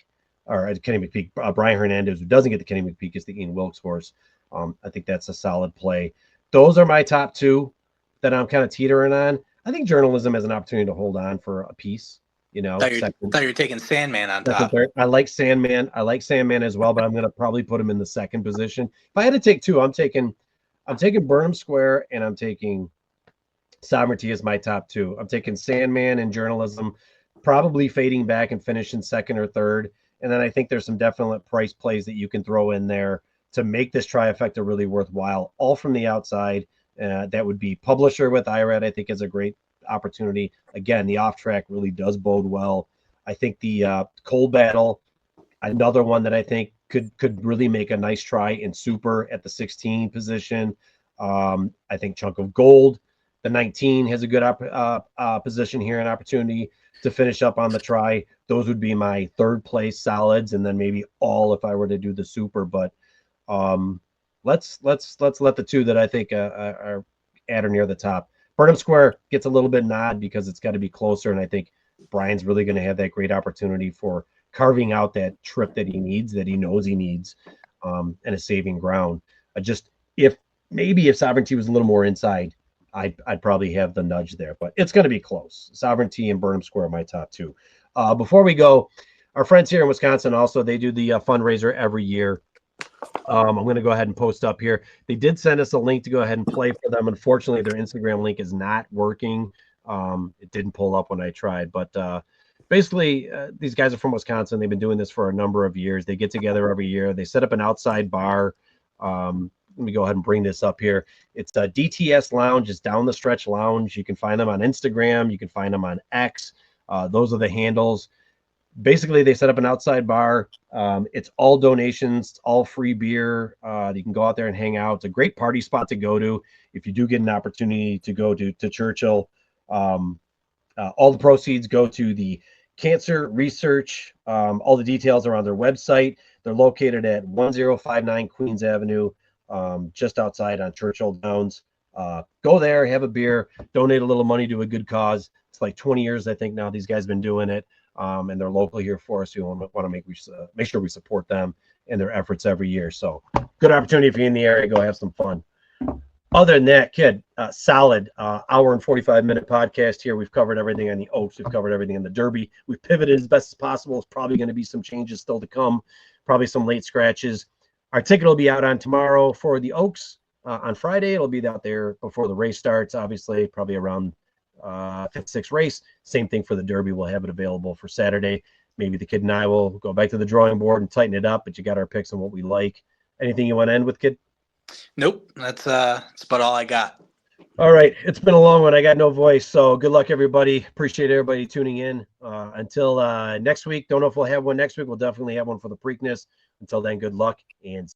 Brian Hernandez, who doesn't get the Kenny McPeak, is the Ian Wilkes horse. I think that's a solid play. Those are my top two that I'm kind of teetering on. I think Journalism has an opportunity to hold on for a piece. You know, Thought you were taking Sandman on second, top. third. I like Sandman. I like Sandman as well, but I'm going to probably put him in the second position. If I had to take two, I'm taking Burnham Square and I'm taking Sovereignty as my top two. I'm taking Sandman and Journalism, probably fading back and finishing second or third. And then I think there's some definite price plays that you can throw in there to make this trifecta really worthwhile, all from the outside. That would be Publisher with IRAD, I think, is a great opportunity. Again, the off track really does bode well. I think the Cold Battle, another one that I think could really make a nice try in Super at the 16 position. I think Chunk of Gold, the 19, has a good position here, an opportunity to finish up on the try. Those would be my third place solids, and then maybe all if I were to do the Super. But let's let the two that I think are at or near the top. Burnham Square gets a little bit nod because it's got to be closer, and I think Brian's really going to have that great opportunity for carving out that trip that he needs, that he knows he needs, and a saving ground. If Sovereignty was a little more inside, I'd probably have the nudge there, but it's going to be close. Sovereignty and Burnham Square are my top two. Before we go, our friends here in Wisconsin also, they do the fundraiser every year. I'm going to go ahead and post up here. They did send us a link to go ahead and play for them. Unfortunately, their Instagram link is not working. It didn't pull up when I tried, but basically, these guys are from Wisconsin. They've been doing this for a number of years. They get together every year. They set up an outside bar. Let me go ahead and bring this up here. It's a DTS Lounge. It's Down the Stretch Lounge. You can find them on Instagram. You can find them on X. Those are the handles. Basically, they set up an outside bar. It's all donations, all free beer. You can go out there and hang out. It's a great party spot to go to if you do get an opportunity to go to Churchill. All the proceeds go to the cancer research. All the details are on their website. They're located at 1059 Queens Avenue, just outside on Churchill Downs. Go there, have a beer, donate a little money to a good cause. It's like 20 years, I think, now these guys have been doing it. And they're local here for us. We want to make sure we support them and their efforts every year. So good opportunity if you're in the area, go have some fun. Other than that, kid, solid hour and 45-minute podcast here. We've covered everything on the Oaks. We've covered everything in the Derby. We've pivoted as best as possible. It's probably going to be some changes still to come, probably some late scratches. Our ticket will be out on tomorrow for the Oaks. On Friday, it'll be out there before the race starts, obviously, probably around 5th, 6th race. Same thing for the Derby. We'll have it available for Saturday. Maybe the kid and I will go back to the drawing board and tighten it up, but you got our picks on what we like. Anything you want to end with, kid? Nope, that's about all I got. All right, it's been a long one. I got no voice, so good luck, everybody. Appreciate everybody tuning in. Until next week, don't know if we'll have one next week. We'll definitely have one for the Preakness. Until then, good luck and